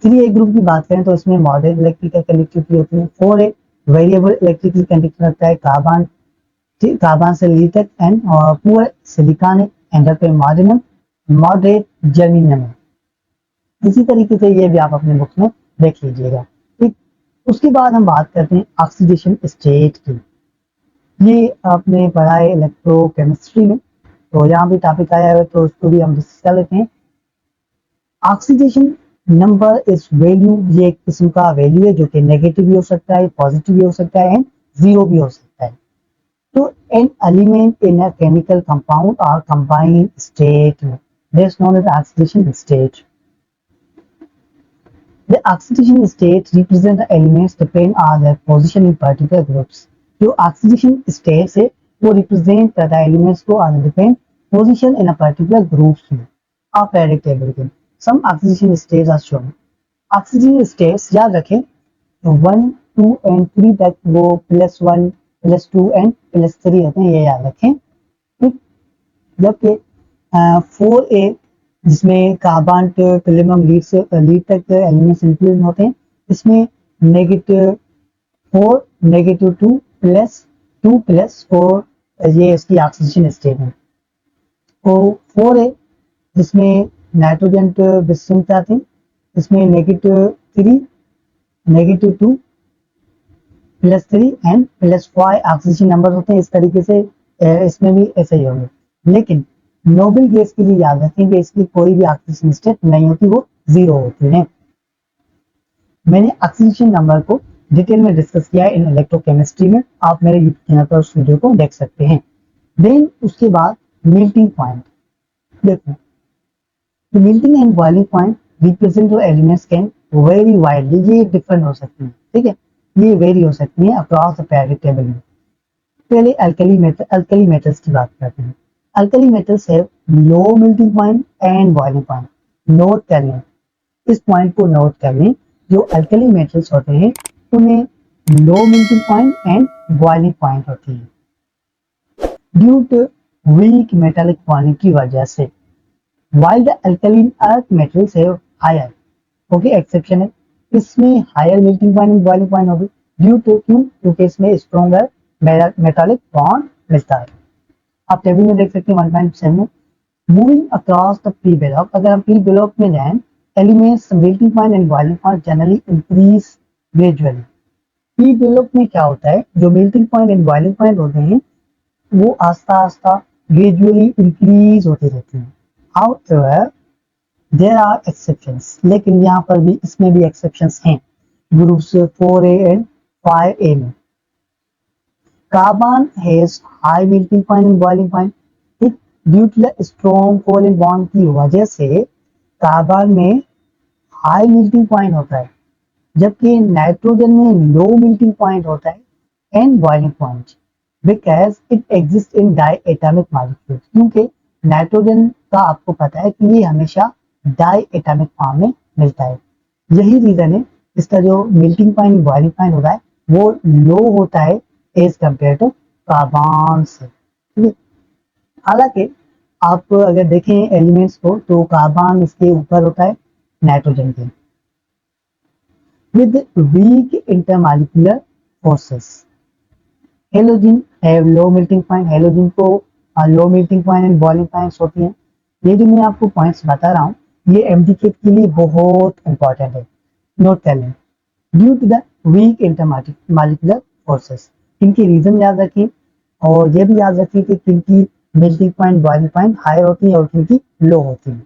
3A ग्रुप की बात करें तो इसमें मॉडरेट इलेक्ट्रिकल कंडक्टिविटी होती है। 4A वेरिएबल इलेक्ट्रिकल कंडक्टिविटी रखता है, कार्बन से लीड तक, एंड पुअर सिलिकॉन एंड पे मॉडरेट जर्मेनियम है। इसी तरीके से ये भी आप अपने बुक्स में देख लीजिएगा, ठीक। उसके बाद हम बात करते हैं ऑक्सीडेशन स्टेट की। ये आपने पढ़ा है इलेक्ट्रोकेमिस्ट्री में, तो यहाँ भी टॉपिक आया है तो उसको भी हम डिस्कस कर लेते हैं। ऑक्सीडेशन नंबर इज वैल्यू, ये एक किस्म का वैल्यू है जो कि नेगेटिव भी हो सकता है, पॉजिटिव भी हो सकता है एंड जीरो भी हो सकता है। तो an element in a chemical compound or combined state that is known as oxidation state. The oxidation state represent the elements depend on their position in particular groups. जो oxidation state है वो represent करता है elements को on depend position in a particular groups में। आप periodic table के some oxidation states are shown. Oxidation states याद रखें 1, 2 and 3 तक वो +1, +2 and +3 होते हैं, ये याद रखें, ठीक। जबकि 4A जिसमें कार्बन प्लेटिनम लीड तक एलिमेंट्स इंक्लूड होते हैं, इसमें -4, -2 +2 +4 ये इसकी ऑक्सीडेशन स्टेट है। तो 4A जिसमें नाइट्रोजन विस्तृत आते हैं, इसमें -3, -2 +3 एंड +5 ऑक्सीजन नंबर होते हैं। इस तरीके से इसमें भी ऐसे ही होंगे, लेकिन नोबल गैस के लिए याद रखें कि इसकी कोई भी ऑक्सीजन स्टेट नहीं होती, वो जीरो होती है। मैंने ऑक्सीजन नंबर को डिटेल में डिस्कस किया है इन इलेक्ट्रोकेमिस्ट्री में, आप मेरे यूट्यूब चैनल पर उस वीडियो को देख सकते हैं। देन उसके बाद मेल्टिंग पॉइंट देखो, तो melting and boiling point represent जो एलिमेंट्स कैन वेरी वाइडली, ये डिफरेंट हो सकती है, ठीक है, ये वेरी हो सकती है अक्रॉस द पीरियोडिक टेबल में। पहले अल्कली मेटल्स की बात करते हैं। Alkali metals have low melting point and boiling point. Note कर लें, इस पॉइंट को नोट कर लें, जो अल्कली मेटल्स होते हैं उन्हें low melting point and boiling point होती है due to weak metallic bonding की वजह से। While the alkaline earth metals have higher, okay exception है, इसमें higher melting point and boiling point होगी ड्यू टू क्यों, क्योंकि इसमें स्ट्रॉन्गर मेटालिक बॉन्ड मिलता है। आप टेबल में देख सकते हैं 1.7 में moving across the P block, अगर हम पी ब्लॉक में जाएं elements melting point and boiling point generally increase gradually. P block में क्या होता है, जो melting point and boiling point होते हैं वो आस्ता आस्ता ग्रेजुअली इंक्रीज होते रहते हैं। हाउएवर देयर आर एक्सेप्शंस, लेकिन यहाँ पर भी इसमें भी एक्सेप्शंस हैं ग्रुप्स 4A एंड 5A में। Carbon has high melting point and boiling point, ठीक, due to the strong covalent bond की वजह से कार्बन में हाई मेल्टिंग पॉइंट होता है, जबकि नाइट्रोजन में लो मेल्टिंग पॉइंट होता है and boiling point because it exist in diatomic molecules, क्योंकि नाइट्रोजन का आपको पता है कि ये हमेशा डाई एटॉमिक फॉर्म में मिलता है। यही रीजन है इसका जो मेल्टिंग पॉइंट बॉइलिंग पॉइंट होता है वो लो होता है एज कंपेयर टू कार्बन से, ठीक है। हालांकि आप अगर देखें एलिमेंट्स को तो कार्बन इसके ऊपर होता है नाइट्रोजन के। With weak intermolecular forces halogen have low melting point, halogen को low melting point and boiling points होती हैं। ये जो मैं आपको पॉइंट्स बता रहा हूँ ये एमडीके के लिए बहुत इंपॉर्टेंट है, नोट कर लें। Due to the weak intermolecular forces, इनकी रीजन याद रखिए और ये भी याद रखिए कि किनकी melting point boiling point high होती है और किनकी लो होती है।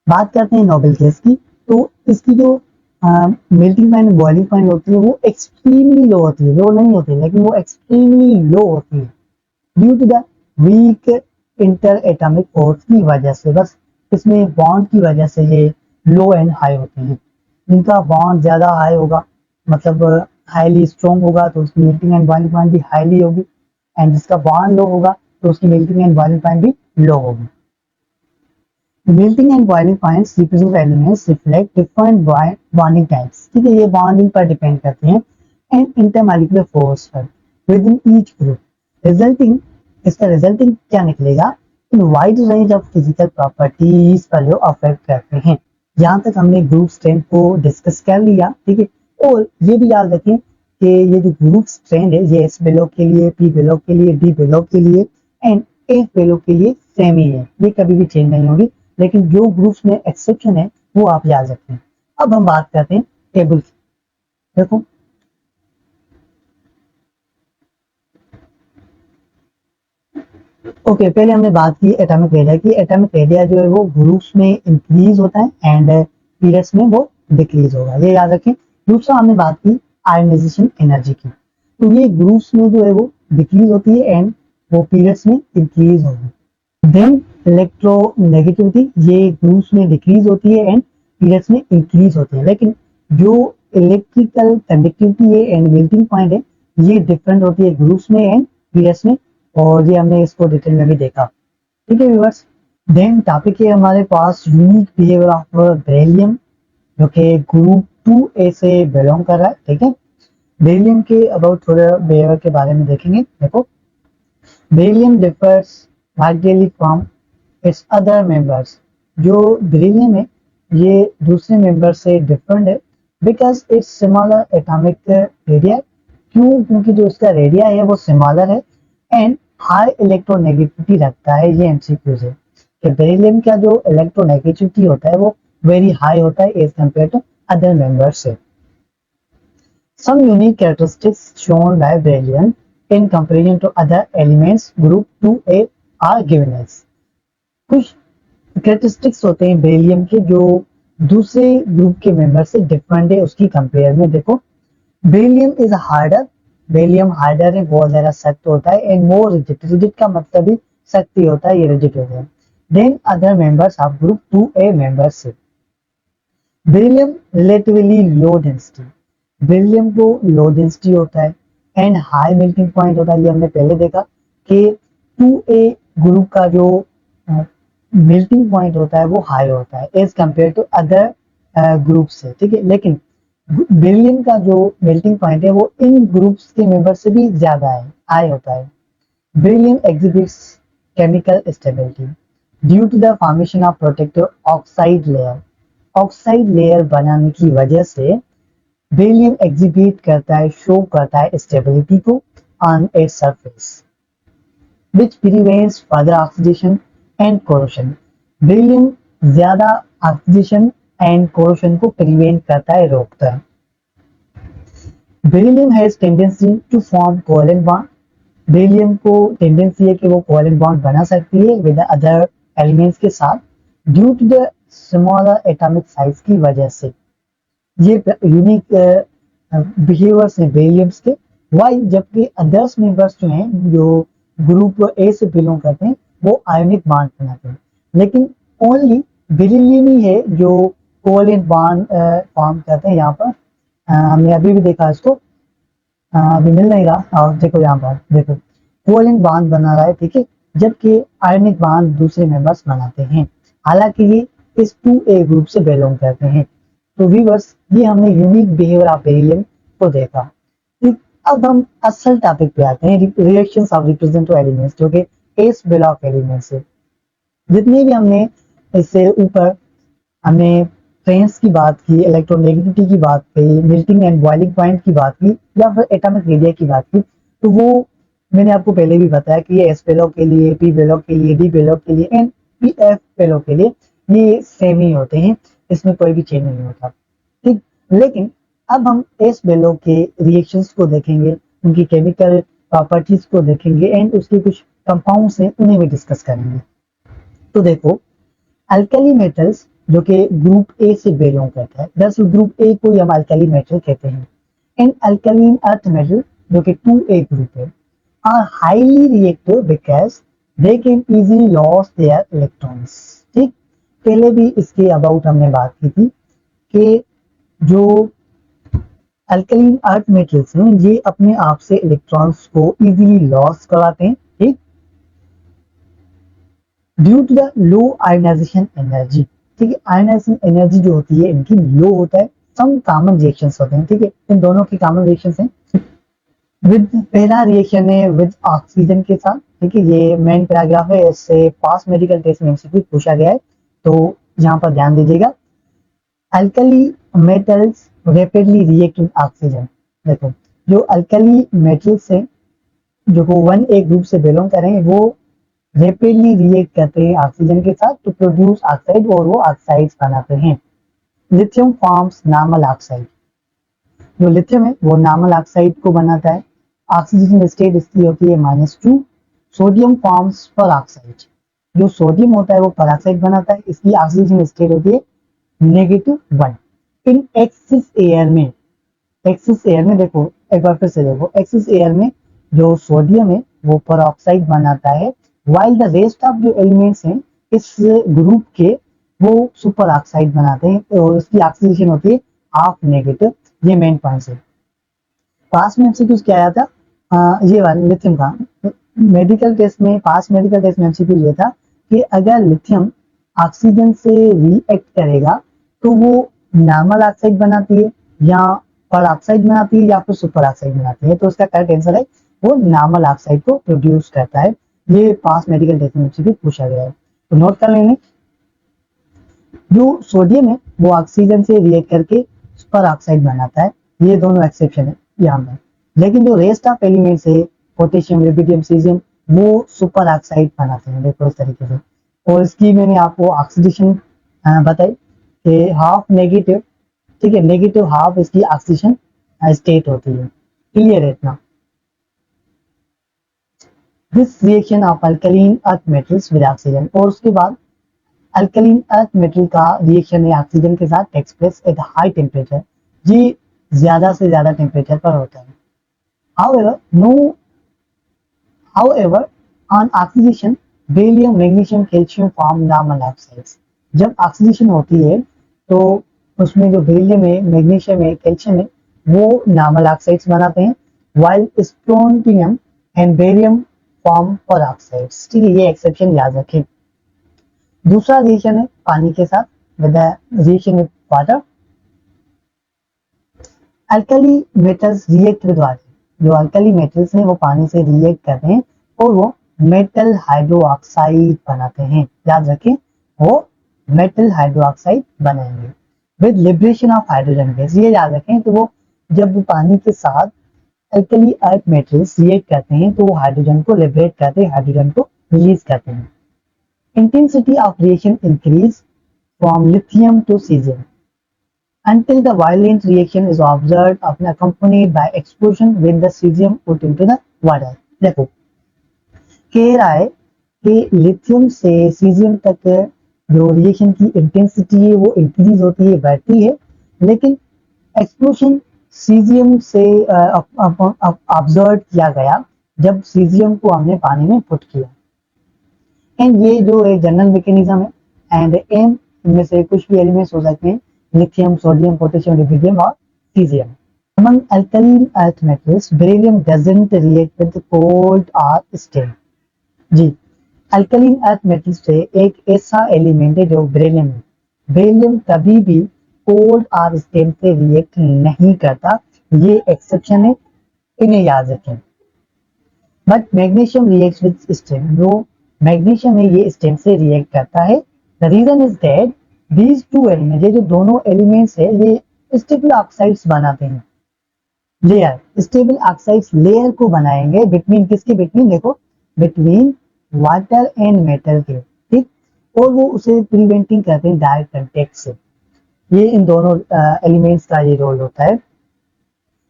बात करते हैं नोबेल गैस की, तो इसकी जो मेल्टिंग पॉइंट बॉइलिंग पॉइंट होती है वो एक्सट्रीमली लो होती है, लो नहीं होती है लेकिन वो एक्सट्रीमली लो होती है due to the weak interatomic force की वजह से। बस इसमें बॉन्ड की वजह से ये लो एंड हाई होती है। जिनका बॉन्ड ज्यादा हाई होगा मतलब हाईली स्ट्रॉन्ग होगा तो उसकी मेल्टिंग एंड बॉइलिंग पॉइंट भी हाईली होगी, एंड जिसका बॉन्ड लो होगा तो उसकी मेल्टिंग एंड बॉइलिंग पॉइंट भी लो होगी। Melting and boiling points represent elements reflect different bonding types, ठीक है, ये बॉन्डिंग पर डिपेंड करते हैं एंड इंटरमॉलिक्यूलर फोर्स पर with in each group resulting, इसका रिजल्टिंग क्या निकलेगा, इन wide range of physical properties पर जो अफेक्ट करते हैं। यहाँ तक हमने ग्रुप स्ट्रेंथ को डिस्कस कर लिया, ठीक है। और ये भी याद रखें कि ये जो ग्रुप स्ट्रेंथ है ये एस ब्लॉक के लिए, पी ब्लॉक के लिए, डी ब्लॉक के लिए एंड एफ ब्लॉक के लिए सेम ही है, ये कभी भी चेंज नहीं होगी, लेकिन जो ग्रुप्स में एक्सेप्शन है वो आप याद रखें। अब हम बात करते हैं टेबल की, देखो ओके पहले हमने बात की एटॉमिक रेडिया की। एटॉमिक रेडिया जो है वो ग्रुप्स में इंक्रीज होता है एंड पीरियड्स में वो डिक्रीज होगा, ये याद रखें। दूसरा हमने बात की आयनाइजेशन एनर्जी की, तो ये ग्रुप्स में जो है वो डिक्रीज होती है एंड वो पीरियड्स में इंक्रीज होगी। देन इलेक्ट्रोनेगेटिविटी, ये ग्रुप्स में डिक्रीज होती है एंड पीरियड्स में इंक्रीज होती है, लेकिन जो इलेक्ट्रिकल कंडक्टिविटी है एंड मेल्टिंग पॉइंट है ये डिफरेंट होती है ग्रुप्स में एंड पीरियड्स में, और ये हमने इसको डिटेल में भी देखा, ठीक है व्यूअर्स। देन टॉपिक है हमारे पास यूनिक बिहेवियर ऑफ बेरिलियम, जो कि ग्रुप 2A से बिलोंग कर रहा है, ठीक है। बेरिलियम के अबाउट थोड़ा बिहेवियर के बारे में देखेंगे। देखो beryllium differs markedly from its other members, जो बेरिलियम है ये दूसरे मेंबर से डिफरेंट है because its similar atomic radii, क्यों, क्योंकि जो इसका रेडिया है वो सिमिलर है एंड हाई इलेक्ट्रोनेगेटिविटी रखता है। ये एमसीक्यूज है कि बेरिलियम का जो इलेक्ट्रोनेगेटिविटी होता है वो वेरी हाई होता है as compare to other members से। Some unique characteristics shown by beryllium in comparison to other elements group 2A are given as। कुछ कैरेक्टरिस्टिक्स होते हैं बेरिलियम के जो दूसरे ग्रुप के मेंबर से डिफरेंट है उसकी कंपेयर में। देखो beryllium is harder, beryllium harder है, बहुत ज्यादा सख्त होता है एंड मोर रिजिड, रिजिड का मतलब ही सख्त ही होता है, ये रिजिड हो गया। Then other members of group 2A members से beryllium relatively low density, beryllium को लो डेंसिटी होता है एंड हाई मेल्टिंग पॉइंट होता है। ये हमने पहले देखा कि 2A ग्रुप का जो मेल्टिंग पॉइंट होता है वो हाई होता है as compare to other group से, ठीक है। लेकिन बेरिलियम का जो मेल्टिंग पॉइंट है वो इन ग्रुप्स के मेंबर से भी ज्यादा है, हाई होता है। Beryllium exhibits chemical stability due to the formation of protective oxide layer. Oxide layer बनाने की वजह से बेरिलियम एग्जिबिट करता है, शो करता है स्टेबिलिटी को on its surface, which prevents further oxidation and corrosion. Beryllium ज्यादा ऑक्सीडेशन एंड कोरोशन को प्रिवेंट करता है, रोकता है। Beryllium has tendency to form covalent bond. Beryllium को टेंडेंसी है कि वो कोवेलेंट बॉन्ड बना सकती है विद अदर एलिमेंट्स के साथ, due to the smaller atomic size की वजह से। ये यूनिक बिहेवियर्स हैं बेरिलियम्स के। वाई, जबकि अदर्स मेंबर्स जो हैं, जो ग्रुप ए से बिलोंग करते हैं, वो आयोनिक बॉन्ड बनाते हैं, लेकिन ओनली बेरिलियम ही है जो कोवेलेंट बॉन्ड फॉर्म करते हैं। यहाँ पर हमने अभी भी देखा इसको, अभी मिल नहीं रहा, और देखो यहाँ पर देखो कोवेलेंट बॉन्ड बना रहा है, ठीक है, जबकि आयोनिक बॉन्ड दूसरे मेंबर्स बनाते हैं, हालांकि ये इस 2A ग्रुप से बिलोंग करते हैं। तो व्यूअर्स, ये हमने यूनिक बिहेवियर ऑफ बेरिलियम को देखा। ठीक, अब हम असल टॉपिक पे आते हैं, रिएक्शंस ऑफ रिप्रेजेंटेटिव एलिमेंट्स, जो कि एस ब्लॉक एलिमेंट्स है। जितने भी हमने इससे ऊपर हमने फ्रेंड्स की बात की, इलेक्ट्रोनेगेटिविटी की बात की, मेल्टिंग एंड बॉइलिंग पॉइंट की बात की, या फिर एटॉमिक रेडिया की बात की, तो वो मैंने आपको पहले भी बताया कि ये एस ब्लॉक के लिए, पी ब्लॉक के लिए, डी ब्लॉक के लिए एंड पी एफ ब्लॉक के लिए ये सेम ही होते हैं, इसमें कोई भी चेंज नहीं होता। ठीक, लेकिन अब हम एस ब्लॉक के रिएक्शंस को देखेंगे, उनकी केमिकल प्रॉपर्टीज को देखेंगे एंड उसके कुछ कंपाउंड्स हैं उन्हें भी डिस्कस करेंगे। तो देखो, अल्कली मेटल्स जो कि ग्रुप ए से बिलोंग करता है, दरअसल ग्रुप ए को हम अल्कली मेटल कहते हैं, एंड अल्कलीन अर्थ मेटल जो कि 2A ग्रुप है, are highly reactive because they can easily loss their electrons. ठीक, पहले भी इसके अबाउट हमने बात की थी कि जो अल्कलीन अर्थ मेटल्स हैं ये अपने आप से इलेक्ट्रॉन्स को इजीली लॉस कराते हैं, ठीक, due to the low ionization energy. ठीक है, आयोनाइजेशन एनर्जी जो होती है इनकी लो होता है। सम कॉमन रिएक्शंस होते हैं, ठीक है, इन दोनों की कॉमन रिएक्शंस हैं। विद, पहला रिएक्शन है विद ऑक्सीजन के साथ, ठीक है, ये मेन पैराग्राफ है, इससे पास मेडिकल टेस्ट में एमसीक्यू पूछा गया है, तो यहाँ पर ध्यान दीजिएगा। Alkali metals rapidly react with oxygen. देखो, जो अल्कली मेटल्स हैं जो को 1A ग्रुप से बिलोंग कर रहे हैं, वो रैपिडली रिएक्ट करते हैं ऑक्सीजन के साथ टू प्रोड्यूस ऑक्साइड, और वो ऑक्साइड्स बनाते हैं। Lithium forms normal oxide. जो लिथियम है वो नॉर्मल ऑक्साइड को बनाता है। ऑक्सीजन स्टेट इसकी होती है -2। सोडियम फॉर्म्स पर ऑक्साइड। जो सोडियम होता है वो परऑक्साइड बनाता है, इसकी ऑक्सीजन स्टेट होती है -1। इन एक्सिस एयर में, एक्सिस एयर में देखो, एक बार फिर से देखो, एक्सिस एयर में जो सोडियम है वो परऑक्साइड बनाता है, वाइल द रेस्ट ऑफ जो एलिमेंट्स हैं इस ग्रुप के वो सुपर ऑक्साइड बनाते हैं, और उसकी ऑक्सीडेशन होती है -। ये मेन पॉइंट है। पास में एमसीक्यूज क्या आया था, ये वाला लिथियम का मेडिकल टेस्ट में, पास मेडिकल टेस्ट में एमसीक्यू ये था कि अगर लिथियम ऑक्सीजन से रिएक्ट करेगा तो वो नॉर्मल ऑक्साइड बनाती है, या पर ऑक्साइड बनाती है, या फिर सुपर ऑक्साइड बनाती है। तो उसका करेक्ट आंसर है वो नॉर्मल ऑक्साइड को प्रोड्यूस करता है। ये पास मेडिकल टेस्ट में एमसीक्यू पूछा गया है, तो नोट कर लेंगे। जो सोडियम है वो ऑक्सीजन से रिएक्ट करके सुपर ऑक्साइड बनाता है, ये दोनों एक्सेप्शन है यहाँ पर। लेकिन जो रेस्ट ऑफ एलिमेंट्स है, पोटेशियम, लिबिडियम, सीजियम, वो सुपर ऑक्साइड बनाते हैं, देखो इस तरीके से। और इसकी मैंने आपको ऑक्सीडेशन बताई कि हाफ नेगेटिव, ठीक है, नेगेटिव हाफ इसकी ऑक्सीडेशन स्टेट होती है। क्लियर है इतना? This reaction of alkaline earth metals with oxygen, और उसके बाद अल्कलीन अर्थ मेटल का रिएक्शन है ऑक्सीजन के साथ takes place at high temperature. ये ज्यादा से ज्यादा टेम्परेचर पर होता है। However, on oxidation, beryllium, magnesium, calcium form normal oxides. जब ऑक्सीडेशन होती है तो उसमें जो बेरिलियम है, मैग्नीशियम है, कैल्शियम है, वो नॉर्मल ऑक्साइड्स बनाते हैं, while strontium and barium form पर ऑक्साइड्स। ठीक है, ये एक्सेप्शन याद रखें। दूसरा रिएक्शन है पानी के साथ, with reaction with water. Alkali metals react with water, जो अल्कली मेटल्स हैं वो पानी से रिएक्ट करते हैं और वो मेटल हाइड्रोक्साइड बनाते हैं। याद रखें, वो मेटल हाइड्रोक्साइड बनाएंगे with liberation of hydrogen gas. ये याद रखें, तो वो जब पानी के साथ अल्कली अर्थ मेटल्स रिएक्ट करते हैं तो वो हाइड्रोजन को लिबरेट करते हैं, हाइड्रोजन को रिलीज करते हैं। Intensity of reaction increase from lithium to caesium until the violent reaction is observed often accompanied by explosion when the cesium put into the water। देखो कह रहा है कि लिथियम से सीजियम तक जो रिएक्शन की इंटेंसिटी है वो इंक्रीज होती है, बढ़ती है, लेकिन एक्सप्लोशन सीजियम से ऑब्जर्व किया गया जब सीजियम को हमने पानी में पुट किया। एंड ये जो एक जनरल मैकेनिज्म है, एंड एम इनमें से कुछ भी एलिमेंट्स हो सकते हैं, लिथियम, सोडियम, पोटेशियम, लिथियम और caesium. Among alkaline earth metals, beryllium doesn't react with cold or steam। जी, अल्कलीन अर्थ मेटल से एक ऐसा एलिमेंट है जो बेरिलियम है। बेरिलियम कभी भी कोल्ड और स्टेम से रिएक्ट नहीं करता, ये एक्सेप्शन है, इन्हें याद रखें। But magnesium reacts with steam, जो मैग्नीशियम है ये स्टेम से रिएक्ट करता है। The reason is that these two element, ये जो दोनों एलिमेंट्स है ये स्टेबल ऑक्साइड्स बनाते हैं, लेयर, स्टेबल ऑक्साइड्स लेयर को बनाएंगे बिटवीन किसके, बिटवीन, देखो, बिटवीन वाटर एंड मेटल के, ठीक, और वो उसे प्रिवेंटिंग करते हैं डायरेक्ट कांटेक्ट से। ये इन दोनों एलिमेंट्स का ये रोल होता है।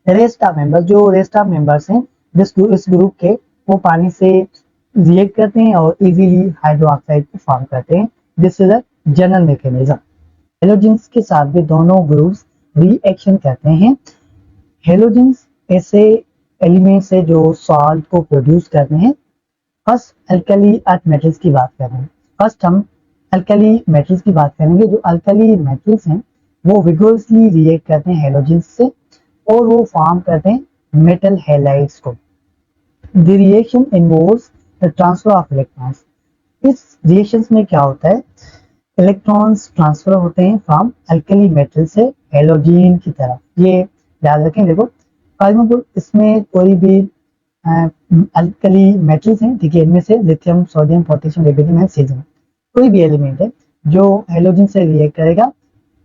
रेस्ट ऑफ मेंबर्स, जो रेस्ट ऑफ मेंबर्स हैं इस ग्रुप के, वो पानी से रिएक्ट करते हैं और इजीली हाइड्रोक्साइड को फॉर्म करते हैं। This is a general mechanism. Halogens के साथ भी दोनों ग्रुप्स रिएक्शन करते हैं। हेलोजेंस ऐसे एलिमेंट्स है जो सॉल्ट को प्रोड्यूस करते हैं। फर्स्ट अल्कली अर्थ मेटल्स की बात कर रहे हैं। फर्स्ट हम अल्कली मेटल्स की बात करेंगे। जो अल्कली मेटल्स हैं वो विगोरसली रिएक्ट करते हैं हेलोजेंस से और वो फॉर्म करते हैं मेटल हैलाइड्स को। The reaction involves the transfer of electrons. इस रिएक्शन में क्या होता है, इलेक्ट्रॉन्स ट्रांसफर होते हैं फ्रॉम अल्कली मेटल से हेलोजन की तरफ। ये याद रखें। देखो फॉर एग्जाम्पल इसमें कोई भी अल्कली मेटल्स हैं, ठीक है, इनमें से lithium, sodium, potassium, lithium and caesium, कोई भी एलिमेंट है जो हेलोजन से रिएक्ट करेगा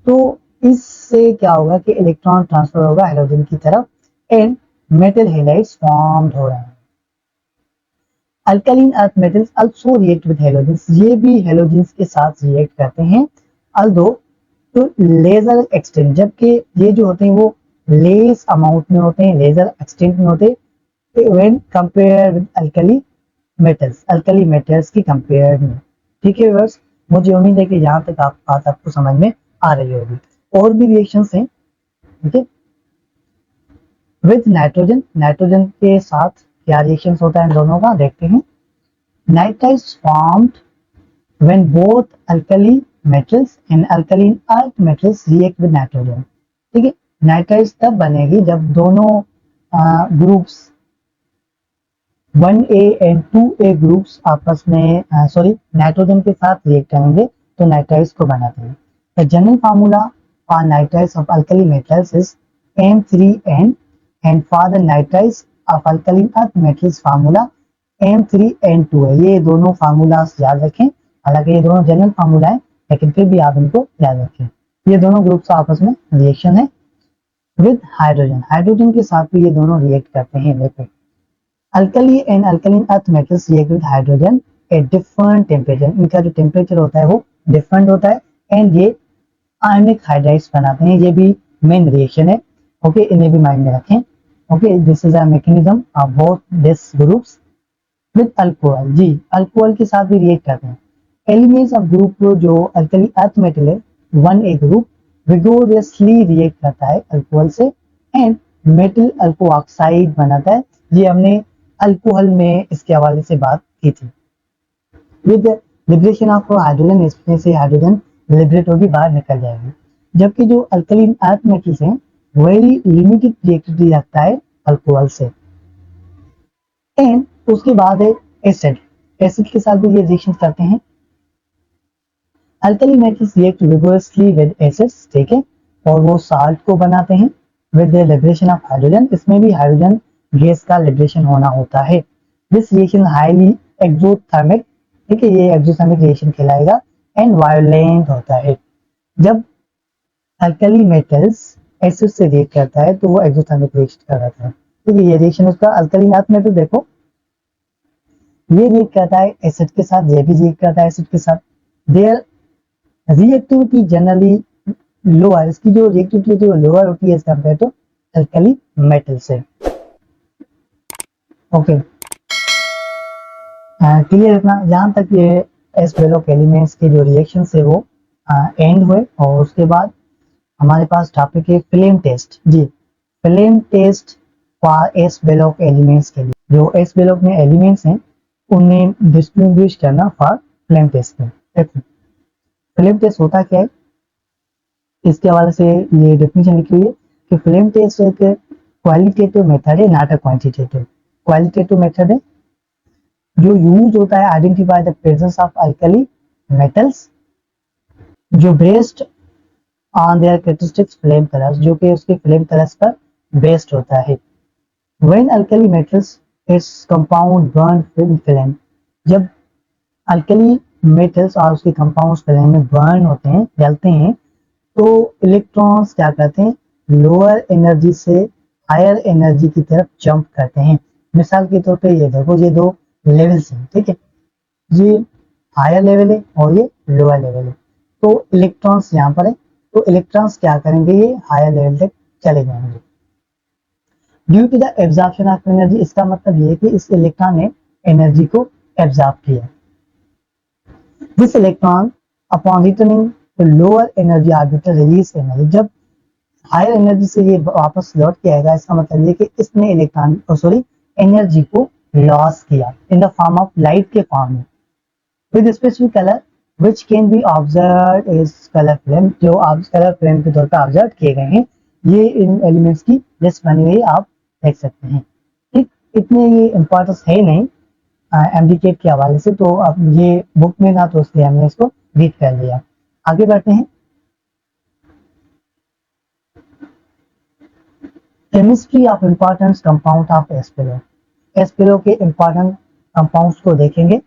तो इससे क्या होगा कि इलेक्ट्रॉन ट्रांसफर होगा हेलोजन की तरफ एंड मेटल हैलाइड्स फॉर्म्ड हो रहे हैं। Alkaline earth metals also react with halogens, ये भी हेलोजेंस के साथ रिएक्ट करते हैं, अल्दो तो लेजर एक्सटेंट, जबकि ये जो होते हैं वो लेस अमाउंट में होते हैं, लेजर एक्सटेंट में होते हैं when compare with alkali metals की कंपेयर में। ठीक है व्यूअर्स, मुझे उम्मीद है कि यहाँ तक बात आपको समझ में आ रही होगी। और भी रिएक्शंस हैं, ठीक है, विद नाइट्रोजन, नाइट्रोजन के साथ क्या रिएक्शंस होता है इन दोनों का देखते हैं। Nitrides formed when both alkali metals and alkaline earth metals react with nitrogen. ठीक है, नाइट्राइड्स तब बनेगी जब दोनों groups 1A and 2A groups आपस में नाइट्रोजन के साथ रिएक्ट करेंगे तो नाइट्राइड्स को बनाते हैं। The general formula for nitrides of alkali metals is M3N and for the nitrides of alkaline earth metals formula M3N2 है। ये दोनों फार्मूलास याद रखें, हालांकि ये दोनों जनरल फार्मूला है लेकिन फिर भी आप इनको याद रखें। ये दोनों ग्रुप्स आपस में रिएक्शन है विद हाइड्रोजन, हाइड्रोजन के साथ भी ये दोनों रिएक्ट करते हैं। देखो alkali and alkaline earth metals react with hydrogen at different temperature, इनका जो टेम्परेचर होता है वो डिफरेंट होता है एंड ये आयनिक हाइड्राइड्स बनाते हैं। ये भी मेन रिएक्शन है, ओके, इन्हें भी माइंड में रखें। Okay, this is a mechanism of both this groups with alcohol. जी, अल्कोहल के साथ भी रिएक्ट करते हैं। एलिमेंट्स ऑफ ग्रुप जो अल्कली अर्थ मेटल है 1A ग्रुप विगोरियसली रिएक्ट करता है अल्कोहल से एंड मेटल अल्को ऑक्साइड बनाता है। ये हमने अल्कोहल में इसके हवाले से बात की थी। विद लिबरेशन ऑफ हाइड्रोजन, इसमें से हाइड्रोजन लिबरेट होगी, बाहर निकल जाएगी। जबकि जो अल्कलीन अर्थ मेटल्स हैं वेरी लिमिटेड रिएक्टिविटी रखता है अल्कोहल से। एंड उसके बाद है एसिड, एसिड के साथ भी ये रिएक्शन करते हैं। Alkali metals react vigorously with acids, ठीक है, और वो साल्ट को बनाते हैं with the liberation of hydrogen, इसमें भी हाइड्रोजन गैस का लिबरेशन होना होता है। दिस रिएक्शन हाईली एक्सोथर्मिक, ठीक है, ये एक्सोथर्मिक रिएक्शन कहलाएगा एंड वायोलेंट होता है। जब अल्कली मेटल्स एसिड से रिएक्ट करता है तो वो एक्सोथर्मिक रिएक्शन कहलाता है। ठीक है, ये रिएक्शन उसका अल्कली अर्थ में, तो देखो ये रिएक्ट करता है एसिड के साथ, ये भी रिएक्ट करता है एसिड के साथ। देयर रिएक्टिविटी जनरली लोअर, इसकी जो रिएक्टिविटी वो लोअर होती है as compare to alkali metal से। ओके, क्लियर इतना, जहां तक ये एस ब्लॉक एलिमेंट्स के जो रिएक्शन है वो एंड हुए। और उसके बाद हमारे पास टॉपिक है फ्लेम टेस्ट। जी, flame test for S block elements के लिए, जो एस ब्लॉक में एलिमेंट्स हैं उन्हें डिस्टिंग्विश करना फॉर फ्लेम टेस्ट में। देखो फ्लेम टेस्ट होता क्या है, इसके हवाले से ये डेफिनेशन लिखी हुई है कि फ्लेम टेस्ट एक क्वालिटेटिव मेथड है, not a quantitative. Qualitative method है जो यूज होता है identify the presence of alkali metals, जो based on their characteristics flame colours, जो कि उसके फ्लेम कलर्स पर बेस्ड होता है। When alkali metals is compound burn with flame, जब अल्कली मेटल्स और उसके कंपाउंड्स फ्लेम में बर्न होते हैं, जलते हैं, तो इलेक्ट्रॉन्स क्या करते हैं, लोअर एनर्जी से हायर एनर्जी की तरफ जंप करते हैं। मिसाल के तौर पे ये देखो, ये दो लेवल्स हैं, ठीक है, ये हायर लेवल है और ये लोअर लेवल है। तो इलेक्ट्रॉन्स यहाँ पर है, तो इलेक्ट्रॉन्स क्या करेंगे, ये हायर लेवल तक चले जाएंगे due to the absorption of energy. इसका मतलब ये है कि इस इलेक्ट्रॉन ने एनर्जी को एब्जॉर्ब किया। This electron upon returning to lower energy orbital release energy, जब हायर एनर्जी से ये वापस लौट के आएगा, इसका मतलब ये कि इसने इलेक्ट्रॉन एनर्जी को लॉस किया in the form of light के फॉर्म में with specific colour which can be observe is colour flame, जो कलर फ्लेम के तौर पर ऑब्जर्व किए गए हैं। ये इन एलिमेंट्स की लिस्ट बनी हुई आप देख सकते हैं। ठीक, इतने ये इंपॉर्टेंस है नहीं एमडीके के हवाले से, तो अब ये बुक में ना, तो इसलिए हमने इसको रीड कर लिया। आगे बढ़ते हैं, chemistry of importance compound of S block. S block के इंपॉर्टेंट कंपाउंड्स को देखेंगे।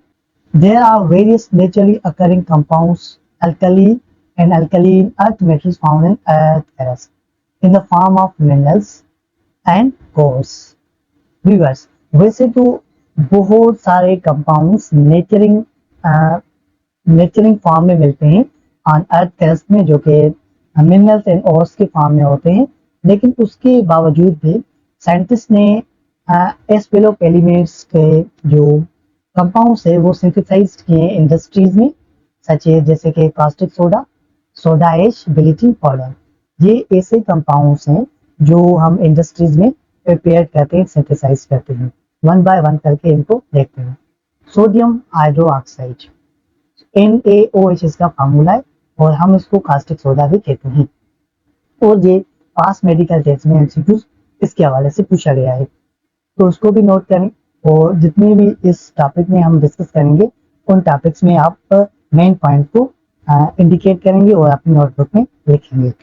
There are various naturally occurring compounds alkali and alkaline earth metals found in earth crust in the form of minerals and cores. Viewers, वैसे तो बहुत सारे कंपाउंड्स नेचरिंग फॉर्म में मिलते हैं ऑन अर्थ क्रस्ट में, जो कि मिनरल्स एंड ओर्स के फॉर्म में होते हैं, लेकिन उसके बावजूद भी साइंटिस्ट ने एस्पेलो एलिमेंट्स के जो कंपाउंड्स है वो सिंथेसाइज किए इंडस्ट्रीज में, सच है जैसे कि caustic soda, soda ash, bleaching powder. ये ऐसे कंपाउंड्स हैं जो हम इंडस्ट्रीज में प्रिपेयर करते हैं, सिंथेसाइज करते हैं। वन बाय वन करके इनको देखते हैं। सोडियम हाइड्रोक्साइड NaOH इसका फार्मूला है और हम इसको कास्टिक सोडा भी कहते हैं। और ये पास मेडिकल टेस्ट में एमसीक्यूज इसके हवाले से पूछा गया है, तो उसको भी नोट करें। और जितने भी इस टॉपिक में हम डिस्कस करेंगे उन टॉपिक्स में आप मेन पॉइंट को इंडिकेट करेंगे और अपनी नोटबुक में लिखेंगे।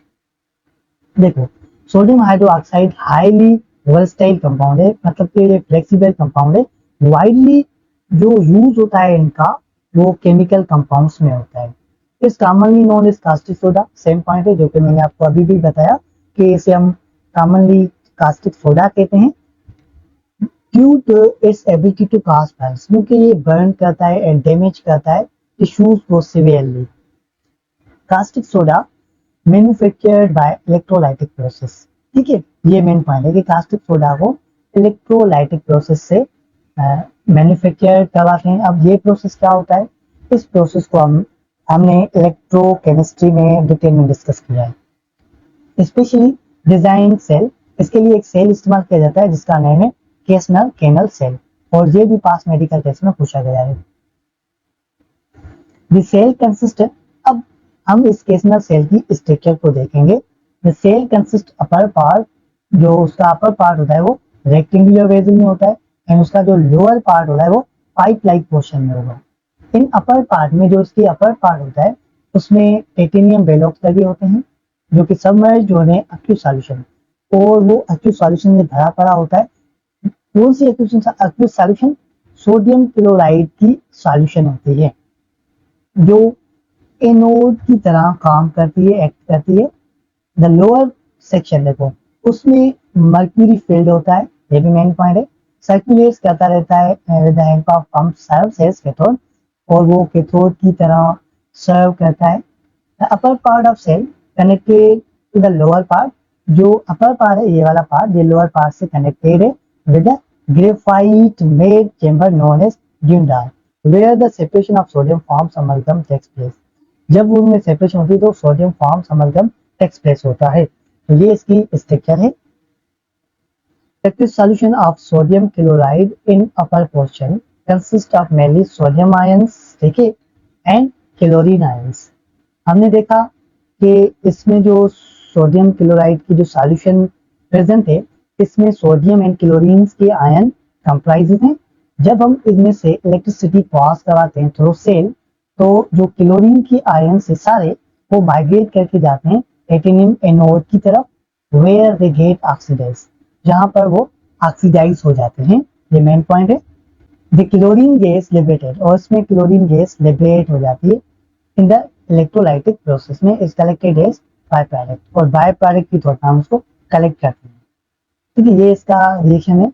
देखो, sodium hydroxide highly versatile compound है, मतलब कि ये फ्लेक्सिबल कंपाउंड है। वाइडली जो यूज होता है इनका वो केमिकल कंपाउंड्स में होता है। इस commonly known is caustic soda, same point है जो कि मैंने आपको अभी भी बताया कि इसे हम कॉमनली कास्टिक सोडा कहते हैं। Due to its ability to cast burns, क्योंकि ये बर्न करता है एंड डैमेज करता है टिश्यूज को severely. Caustic soda manufactured by electrolytic process, ठीक है, ये मेन पॉइंट है कि कास्टिक सोडा को इलेक्ट्रोलाइटिक प्रोसेस से मैन्युफैक्चर करवाते हैं। अब ये प्रोसेस क्या होता है, इस प्रोसेस को हमने इलेक्ट्रोकेमिस्ट्री में डिटेल में डिस्कस किया है। स्पेशली डिजाइन सेल, इसके लिए एक सेल इस्तेमाल किया जाता है जिसका नाम है केसनर केनल सेल, और ये भी पास मेडिकल टेस्ट में पूछा गया है। द सेल कंसिस्ट, अब हम इस केसनर सेल की स्ट्रक्चर को देखेंगे। The cell consist upper part, जो उसका अपर पार्ट होता है वो रेक्टेंगुलर वेजल में होता है एंड उसका जो लोअर पार्ट होता है वो पाइप लाइक पोर्शन में होगा। इन अपर पार्ट में, जो इसकी अपर पार्ट होता है उसमें टाइटेनियम बेलॉक्स लगे होते हैं जो कि सबमर्ज्ड होने एक्टिव सॉल्यूशन, और वो एक्यूज सॉल्यूशन में भरा पड़ा होता है। कौन सी एक्यूज सॉल्यूशन? सोडियम क्लोराइड की सॉल्यूशन होती है जो एनोड की तरह काम करती है, एक्ट करती है। द लोअर सेक्शन देखो, उसमें मर्क्यूरी फील्ड होता है, ये भी मेन पॉइंट है। सर्कुलेट करता रहता है with the help of pump serves as cathode, और वो कैथोड की तरह सर्व करता है। The upper part of cell connected to the lower part, जो अपर पार्ट है ये वाला पार्ट, ये लोअर पार्ट से कनेक्टेड है with the graphite made chamber known as dundar, where the separation of sodium forms amalgam takes place. जब उनमें सेपरेशन होती है तो sodium forms amalgam takes place होता है। तो ये इसकी स्ट्रक्चर है। Active solution of sodium chloride in upper portion consists of mainly sodium ions, ठीक है, and chlorine ions। हमने देखा कि इसमें जो सोडियम क्लोराइड की जो सॉल्यूशन प्रेजेंट है, इसमें सोडियम एंड क्लोरीन के आयन कंप्राइज हैं। जब हम इनमें से इलेक्ट्रिसिटी पास कराते हैं थ्रू सेल, तो जो क्लोरीन की आयन से सारे वो माइग्रेट करके जाते हैं टाइटेनियम एनोड की तरफ, वेयर दे गेट ऑक्सीडाइज, जहां पर वो ऑक्सीडाइज हो जाते हैं। ये मेन पॉइंट है। द क्लोरीन गैस लिबरेटेड, और इसमें क्लोरीन गैस लिबरेट हो जाती है इन द इलेक्ट्रोलाइटिक प्रोसेस में, is collected as by product, और बाय प्रोडक्ट की तौर पर हम उसको कलेक्ट करते हैं। ठीक है, ये इसका रिएक्शन है।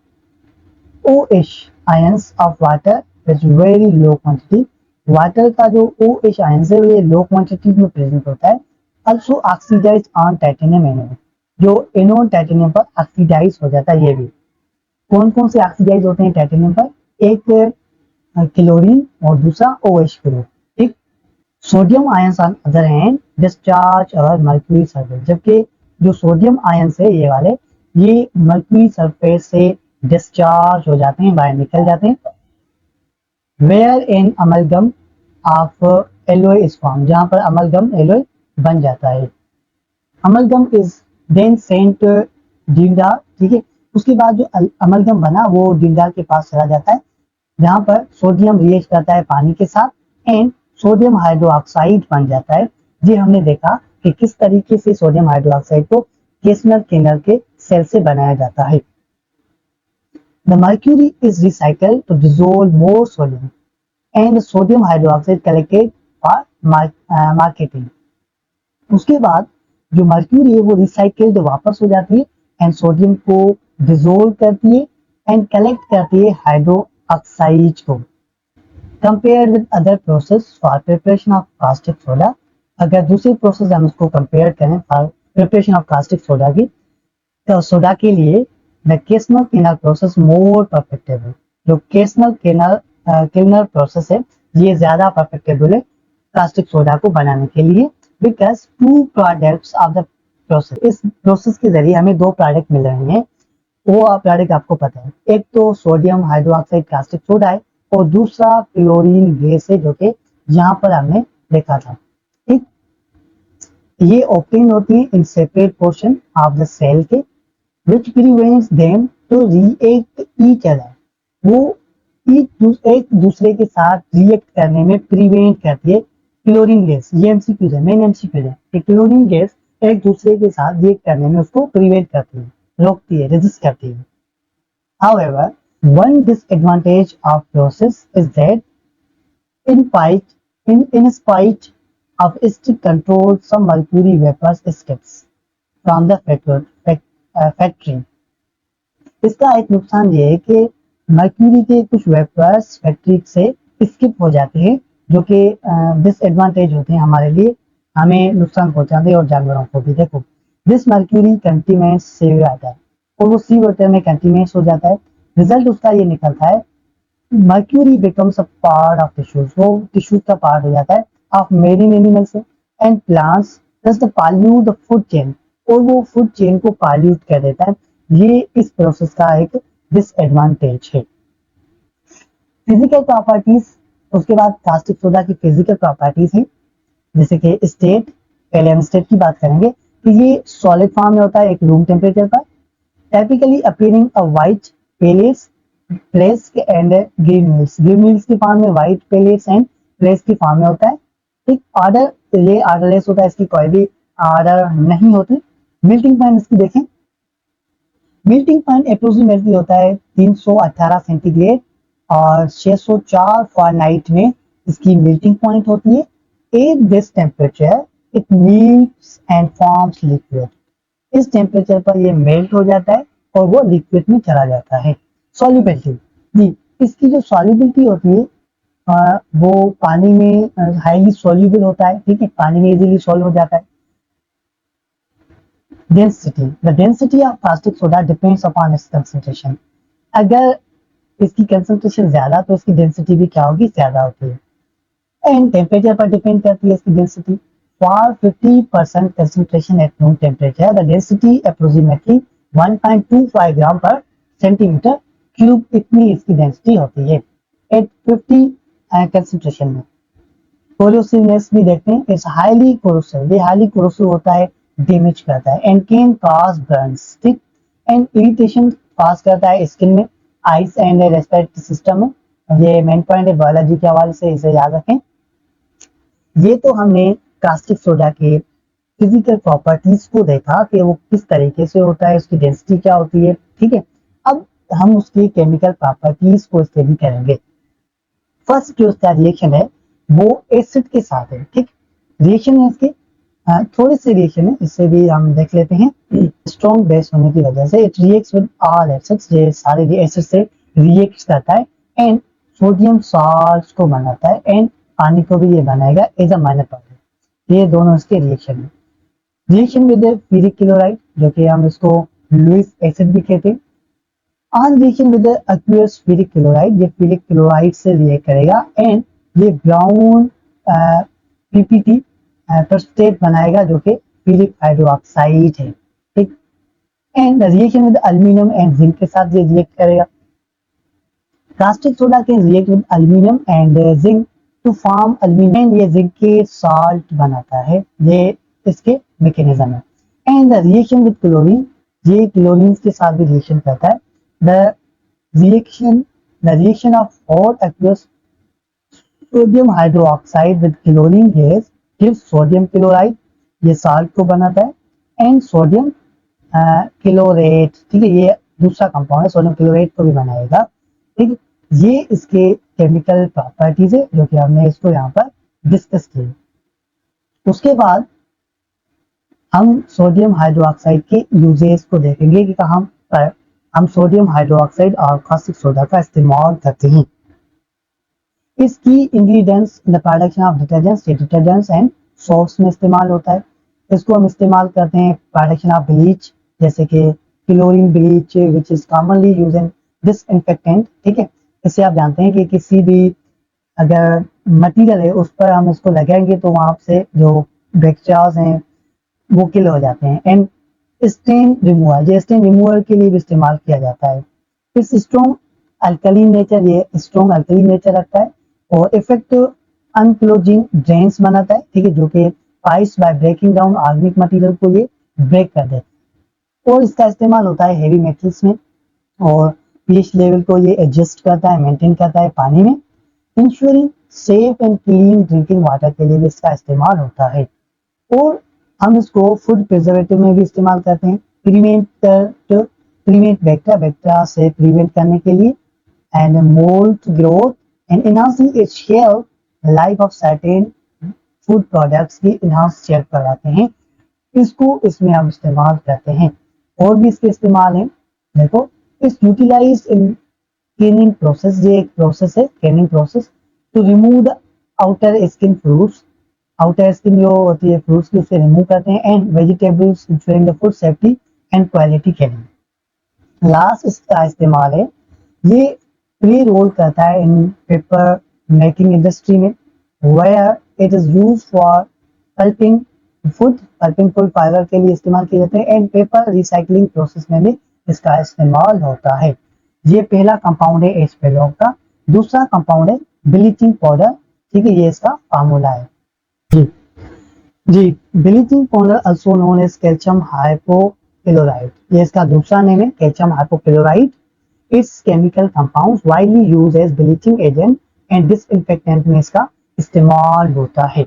OH ions of water which very low quantity, water का जो OH आयंस है ये लो क्वांटिटी में प्रेजेंट होता है। Also oxidize on titanium anode, जो एनोड टाइटेनियम पर ऑक्सीडाइज हो जाता है। ये भी कौन कौन से ऑक्सीडाइज होते हैं टाइटेनियम पर? एक क्लोरीन और दूसरा OH ग्रुप। ठीक, sodium ions on other hand discharge और मर्क्यूरी सरफेस, जबकि जो सोडियम आयंस है ये वाले, ये मर्क्यूरी सरफेस से डिस्चार्ज हो जाते हैं, बाहर निकल जाते हैं। Where in amalgam of alloy is form, जहां पर अमलगम एलॉय बन जाता है। अमलगम इज देन सेंट डिंडार, ठीक है। उसके बाद जो अमलगम बना वो डिंडार के पास चला जाता है, जहां पर सोडियम रिएक्ट करता है पानी के साथ एंड सोडियम हाइड्रोक्साइड बन जाता है। ये हमने देखा कि किस तरीके से सोडियम हाइड्रोक्साइड को केसनर केनर के सेल से बनाया जाता है। The mercury is recycled to dissolve more sodium and the sodium hydroxide collected for marketing। उसके बाद जो मर्क्यूरी है वो रिसाइकल्ड वापस हो जाती है एंड सोडियम को डिसोल्व करती है एंड कलेक्ट करती है हाइड्रो ऑक्साइड को। Compare with other process for preparation of caustic soda, अगर दूसरी प्रोसेस हम इसको कंपेयर करें for preparation of caustic soda की, तो सोडा के लिए द केसनर केनर प्रोसेस मोर परफेक्टेबल, जो केसनर केनर प्रोसेस है ये ज्यादा परफेक्टेबल है कास्टिक सोडा को बनाने के लिए, because two products of the process, इस प्रोसेस के जरिए हमें दो प्रोडक्ट मिल रहे हैं। वो प्रोडक्ट आपको पता है, एक तो सोडियम हाइड्रोक्साइड कास्टिक सोडा है और दूसरा क्लोरीन गैस है, जो कि यहाँ पर हमने देखा था। ठीक, ये ऑब्टेन होती है in separate portion of the cell के, which prevents them to react each other, वो एक दूसरे के साथ रिएक्ट करने में प्रिवेंट करती है क्लोरीन गैस। ये एमसीक्यू है, मेन एमसीक्यू है कि क्लोरीन गैस एक दूसरे के साथ रिएक्ट करने में उसको प्रिवेंट करती है, रोकती है, रेजिस्ट करती है। However, one disadvantage of process is that in spite of strict control, some mercury vapors escapes from the factory। इसका एक नुकसान ये है कि मर्क्यूरी के कुछ वेपर्स फैक्ट्री से स्किप हो जाते हैं, जो कि डिसएडवांटेज होते हैं हमारे लिए, हमें नुकसान पहुंचाते हैं और जानवरों को भी। देखो, दिस मर्क्यूरी कंटीमेंट्स सी वाटर, और वो सी वाटर में कंटीमेंट्स हो जाता है। रिजल्ट उसका ये निकलता है mercury becomes a part of tissues, वो टिश्यूज का पार्ट हो जाता है of marine animals and plants, thus the pollute the food chain, और वो फूड चेन को पॉल्यूट कर देता है। ये इस प्रोसेस का एक डिसएडवांटेज है। फिजिकल प्रॉपर्टीज, उसके बाद कास्टिक सोडा की फिजिकल प्रॉपर्टीज है, जैसे कि स्टेट, पहले हम स्टेट की बात करेंगे, तो ये सॉलिड फॉर्म में होता है एक रूम टेम्परेचर पर, typically appearing a white pellets place and granules, granules की फॉर्म में व्हाइट पेलेट्स एंड प्लेस की फॉर्म में होता है। ठीक, ऑर्डर, ये ऑर्डरलेस होता है, इसकी कोई भी ऑर्डर नहीं होती। मेल्टिंग पॉइंट इसकी देखें, मेल्टिंग पॉइंट अप्रोक्सीमेटली होता है 318 सेंटीग्रेड और 604 फ़ारेनहाइट में इसकी मेल्टिंग पॉइंट होती है। At this temperature it melts and forms liquid. इस टेम्परेचर पर ये मेल्ट हो जाता है और वो लिक्विड में चला जाता है। सॉल्युबिलिटी, जी इसकी जो सॉल्युबिलिटी होती है वो पानी में हाईली सॉल्युबल होता है, ठीक है, पानी में इजीली सॉल्व हो जाता है। Density, the density of caustic soda depends upon its concentration. अगर इसकी कंसंट्रेशन ज्यादा तो इसकी डेंसिटी भी क्या होगी, ज्यादा होती है। एंड टेम्परेचर पर डिपेंड करती है इसकी density. For 50% concentration at room temperature the density approximately 1.25 ग्राम पर सेंटीमीटर क्यूब, इतनी इसकी डेंसिटी होती है एट 50 कंसंट्रेशन में। कोरोसिवनेस भी देखते हैं, इट्स हाईली कोरोसिव, ये हाईली कोरोसिव होता है, डैमेज करता है एंड कैन कॉज बर्न्स, ठीक, एंड इरिटेशन कॉज करता है स्किन में, आइस एंड रेस्पिरेटरी सिस्टम में। ये मेन पॉइंट है बायोलॉजी के हवाले से, इसे याद रखें। ये तो हमने कास्टिक सोडा के फिजिकल प्रॉपर्टीज को देखा कि वो किस तरीके से होता है, उसकी डेंसिटी क्या होती है, ठीक है। अब हम उसकी केमिकल प्रॉपर्टीज को स्टडी करेंगे। फर्स्ट जो उसका रिएक्शन है वो एसिड के साथ है, ठीक, रिएक्शन है इसके थोड़े से रिएक्शन है, इससे भी हम देख लेते हैं। स्ट्रॉन्ग बेस होने की वजह से it reacts with all acids, ये सारे एसिड से रिएक्ट करता है एंड सोडियम सॉल्ट्स को बनाता है एंड पानी को भी ये बनाएगा एज अ माइनर प्रोडक्ट। ये दोनों इसके रिएक्शन है। रिएक्शन विद फेरिक क्लोराइड, जो कि हम इसको लुइस एसिड भी कहते हैं। On reaction with aqueous ferric chloride, ये फेरिक क्लोराइड से रिएक्ट करेगा एंड ये ब्राउन पीपीटी प्रेसिपिटेट बनाएगा जो कि फेरिक हाइड्रोक्साइड है, ठीक। And reaction with aluminium and zinc के साथ ये रिएक्ट करेगा। Caustic soda can react with aluminium and zinc to form aluminium, ये जिंक के साल्ट बनाता है, ये इसके मैकेनिज्म है। And the reaction with chlorine, ये क्लोरीन के साथ भी रिएक्शन करता है। The reaction of hot aqueous sodium hydroxide with chlorine gas gives sodium chloride, ये साल्ट को बनाता है एंड सोडियम क्लोरेट, ठीक है, ये दूसरा कंपाउंड है, सोडियम क्लोरेट को भी बनाएगा, ठीक। ये इसके केमिकल प्रॉपर्टीज है जो कि हमने इसको यहाँ पर डिस्कस किए। उसके बाद हम सोडियम हाइड्रोक्साइड के यूजेस को देखेंगे कि कहाँ पर हम सोडियम हाइड्रोक्साइड और कास्टिक सोडा का इस्तेमाल करते हैं। इसकी ingredients in the production of detergents and soaps में इस्तेमाल होता है। इसको हम इस्तेमाल करते हैं प्रोडक्शन ऑफ ब्लीच, जैसे कि chlorine bleach which is commonly use in disinfectant, ठीक है। इससे आप जानते हैं कि किसी भी अगर मटीरियल है उस पर हम इसको लगाएंगे तो वहां से जो बैक्टीरियाज हैं वो किल हो जाते हैं। एंड स्टेन रिमूवर, ये स्टेन रिमूवर के लिए भी इस्तेमाल किया जाता है। इस स्ट्रॉन्ग अल्कलीन नेचर, ये स्ट्रॉन्ग अल्कलीन नेचर रखता है और इफेक्टिव अनक्लोजिंग ड्रेन्स बनाता है, ठीक है, जो कि pipes by breaking down organic material को ये ब्रेक कर देता है। और इसका इस्तेमाल होता है हेवी मेटल्स में और पीएच लेवल को ये एडजस्ट करता है, मेंटेन करता है पानी में। Ensuring safe and clean drinking water के लिए भी इसका इस्तेमाल होता है। और हम इसको फूड प्रिजर्वेटिव में भी इस्तेमाल करते हैं, प्रिवेंट बैक्टीरिया से प्रिवेंट करने के लिए and mould growth and enhancing it's shelf life of certain food products की इनहांस शेल्फ करवाते हैं, इसको इसमें हम इस्तेमाल करते हैं। और भी इसके इस्तेमाल हैं, देखो इस यूटिलाइज इन कैनिंग प्रोसेस, ये एक प्रोसेस है canning process, to remove the outer skin fruits, outer skin जो होती है फ्रूट्स की उसे रिमूव करते हैं and vegetables ensuring the food safety and quality के लिए। लास्ट इसका इस्तेमाल है, ये प्ले रोल करता है इन पेपर मेकिंग इंडस्ट्री में, where it is use for pulping food, pulping food fibre के लिए इस्तेमाल किए जाते हैं एंड पेपर रिसाइकलिंग प्रोसेस में भी इसका इस्तेमाल होता है। ये पहला कंपाउंड है एस्पेलॉग का। दूसरा कंपाउंड है ब्लीचिंग पाउडर, ठीक है, ये इसका फार्मूला है। जी जी, bleaching powder also known as calcium hypochlorite, ये इसका दूसरा नेम है calcium hypochlorite. It's chemical compounds widely use as bleaching agent and disinfectant में इसका इस्तेमाल होता है।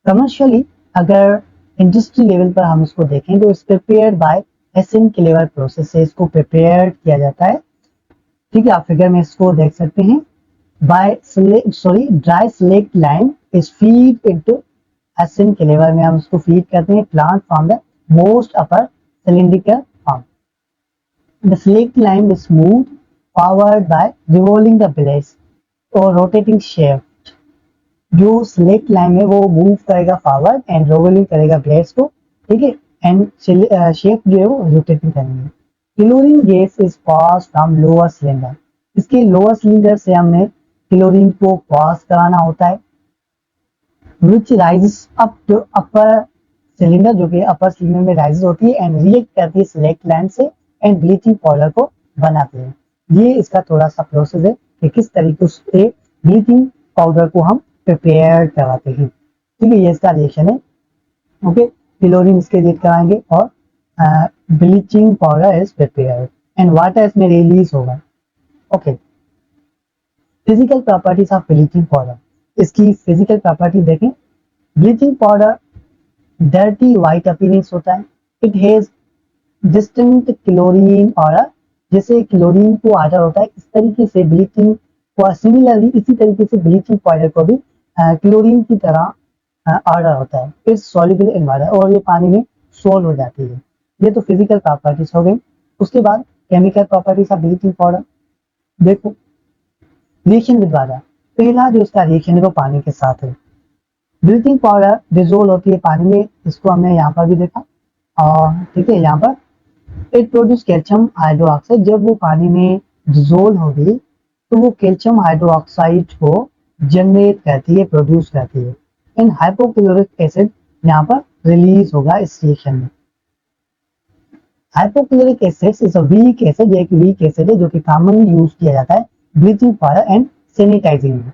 कमर्शियली अगर इंडस्ट्री लेवल पर हम इसको देखें तो इट्स प्रिपेयर्ड बाय एसिनक्लेवर प्रोसेस से इसको प्रिपेयर किया जाता है। ठीक है, आप फिगर में इसको देख सकते हैं। Dry slaked lime is feed into Hasenclever में हम उसको फीड करते हैं plant from the most upper cylindrical form. The slaked lime is smooth powered by revolving the blades और रोटेटिंग शेफ्ट। जो स्लेक्ट लाइम है वो मूव करेगा फॉरवर्ड एंड रिवॉल्विंग करेगा ब्लेड्स को। ठीक है, एंड शेफ्ट जो है वो रोटेटिंग करेंगे। Chlorine gas is pass from lower cylinder, इसके लोअर सिलेंडर से हमें क्लोरीन को पास कराना होता है, which rises up to upper cylinder, जो कि अपर सिलेंडर में राइजेस होती है एंड रिएक्ट करती है सिलेक्ट लाइन से एंड ब्लीचिंग पाउडर को बनाते हैं। ये इसका थोड़ा सा प्रोसेस है कि किस तरीके से ब्लीचिंग पाउडर को हम प्रिपेयर करवाते हैं। ठीक है, ये इसका रिएक्शन है। ओके, क्लोरीन इसके रिएक्ट कराएंगे और bleaching powder is prepared and water इसमें रिलीज होगा। Okay, physical properties of bleaching powder, इसकी फिजिकल प्रॉपर्टी देखें। Bleaching powder dirty white appearance होता है। It has distinct chlorine order, जैसे क्लोरीन को ऑर्डर होता है इस तरीके से ब्लीचिंग को, सिमिलरली इसी तरीके से ब्लीचिंग पाउडर को भी क्लोरीन की तरह ऑर्डर होता है। इट्स सॉल्युबल इन वाटर, और ये पानी में सोल्व हो जाती है। ये तो फिजिकल प्रॉपर्टीज हो गई। उसके बाद chemical properties of bleaching powder देखो। रिएक्शन विद वाटर, पहला जो इसका रिएक्शन है वो पानी के साथ है। ब्लीचिंग पाउडर डिजोल्व होती है पानी में, इसको हमने यहाँ पर भी देखा। और ठीक है, यहाँ पर इट प्रोड्यूस कैल्शियम हाइड्रोक्साइड, जब वो पानी में डिजोल्व होगी तो वो कैल्शियम हाइड्रोक्साइड को जनरेट करती है, प्रोड्यूस करती है एंड हाइपोक्लोरिक एसिड यहाँ पर रिलीज होगा इस रिएक्शन में। Hypochloric acid is a weak acid, एक वीक एसिड है जो कि कॉमनली यूज किया जाता है ब्लीचिंग पाउडर एंड सैनिटाइजिंग में।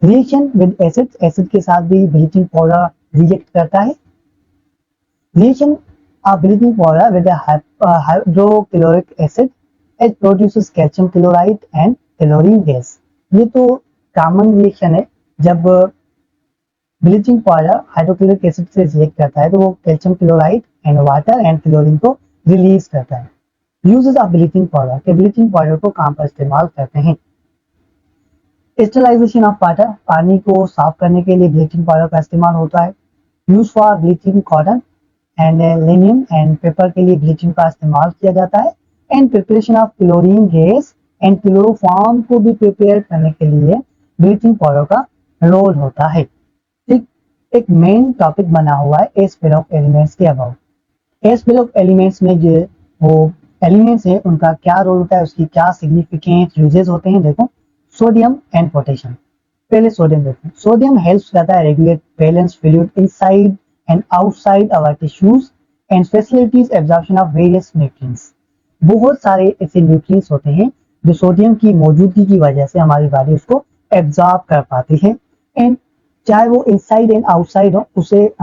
रिएक्शन विद एसिड, एसिड के साथ भी ब्लीचिंग पाउडर रिएक्ट करता है। Reaction of bleaching powder with hydrochloric acid, it produces calcium chloride and chlorine gas. ये तो कॉमन रिएक्शन है। जब ब्लीचिंग पाउडर हाइड्रोक्लोरिक एसिड से रिएक्ट करता है तो वो calcium chloride and water and chlorine को रिलीज करता है। यूजेस ऑफ ब्लीचिंग पाउडर, के ब्लीचिंग पाउडर को कहां पर इस्तेमाल करते हैं। स्टरलाइजेशन ऑफ वाटर, पानी को साफ करने के लिए ब्लीचिंग पाउडर का इस्तेमाल होता है। Use for bleaching cotton and linen and paper के लिए ब्लीचिंग का इस्तेमाल किया जाता है। And preparation of chlorine gas and chloroform को भी प्रिपेयर करने के लिए ब्लीचिंग पाउडर का रोल होता है। ठीक, एक मेन टॉपिक बना हुआ है एस पेयर ऑफ एलिमेंट्स के about. S pair of elements में जो वो एलिमेंट्स है उनका क्या रोल होता है, उसकी क्या सिग्निफिकेंट यूजेस होते हैं। देखो, सोडियम एंड पोटेशियम। पहले सोडियम देखो। सोडियम हेल्प्स करता है regulate balance fluid inside and outside our tissues and facilities absorption of various nutrients. बहुत सारे ऐसे न्यूट्रिएंट्स होते हैं जो सोडियम की मौजूदगी की वजह से हमारी बॉडी उसको एब्जॉर्ब कर पाती है एंड चाहे वो इनसाइड एंड आउटसाइड हो उसे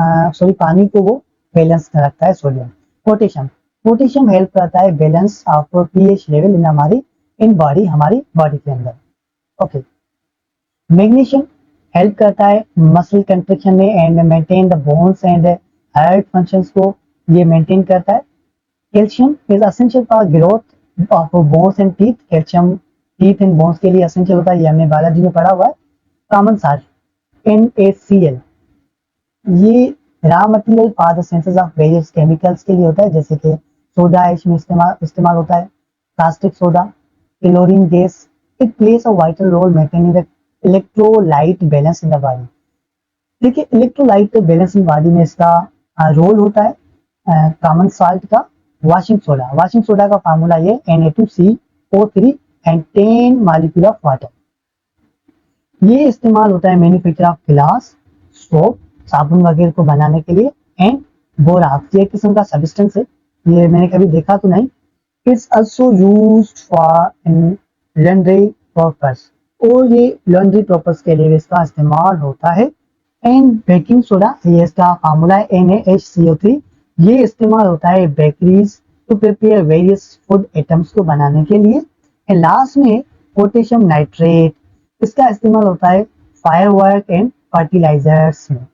पानी को वो बैलेंस रखता है सोडियम। पोटेशियम, पोटेशियम हेल्प करता है balance of pH level in हमारी हमारी बॉडी के अंदर। ओके, मैग्नीशियम हेल्प करता है मसल कंट्रैक्शन में and maintain the bones and heart functions को ये मेंटेन करता है। Calcium is essential for growth of bones and teeth. Calcium teeth and bones के लिए एसेंशियल होता है, ये हमने बायोलॉजी में पढ़ा हुआ है। कॉमन साल्ट NaCl, ये raw material for the synthesis of various chemicals के लिए होता है, जैसे कि सोडा इसमें इस्तेमाल होता है, caustic soda, chlorine gas. It plays a vital role maintaining the electrolyte balance in the body. देखिए, इलेक्ट्रोलाइट बैलेंस इन बॉडी में इसका रोल होता है। कॉमन साल्ट का वॉशिंग सोडा, वॉशिंग सोडा का फार्मूला ये Na2CO3 and 10 molecule of water. ये इस्तेमाल होता है मैन्युफैक्चर ऑफ ग्लास, सोप, साबुन वगैरह को बनाने के लिए एंड बोराक्स, ये किस्म का सब्सटेंस है, ये मैंने कभी देखा तो नहीं। It's also used for laundry purpose, और ये लॉन्ड्री पर्पस के लिए इसका इस्तेमाल होता है। एंड बेकिंग सोडा, ये इसका फार्मूला है NaHCO3, ये इस्तेमाल होता है bakeries to prepare various food items को बनाने के लिए। एंड लास्ट में पोटेशियम नाइट्रेट, इसका इस्तेमाल होता है फायरवर्क एंड फर्टिलाइजर्स में।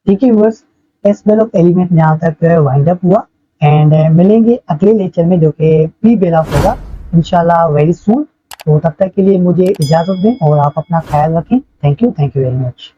ठीक है viewers, S pair of element यहाँ तक वाइंड अप हुआ। एंड मिलेंगे अगले लेक्चर में जो कि पी बेलॉफ होगा इंशाल्लाह वेरी सून। तो तब तक के लिए मुझे इजाजत दें और आप अपना ख्याल रखें। Thank you very much.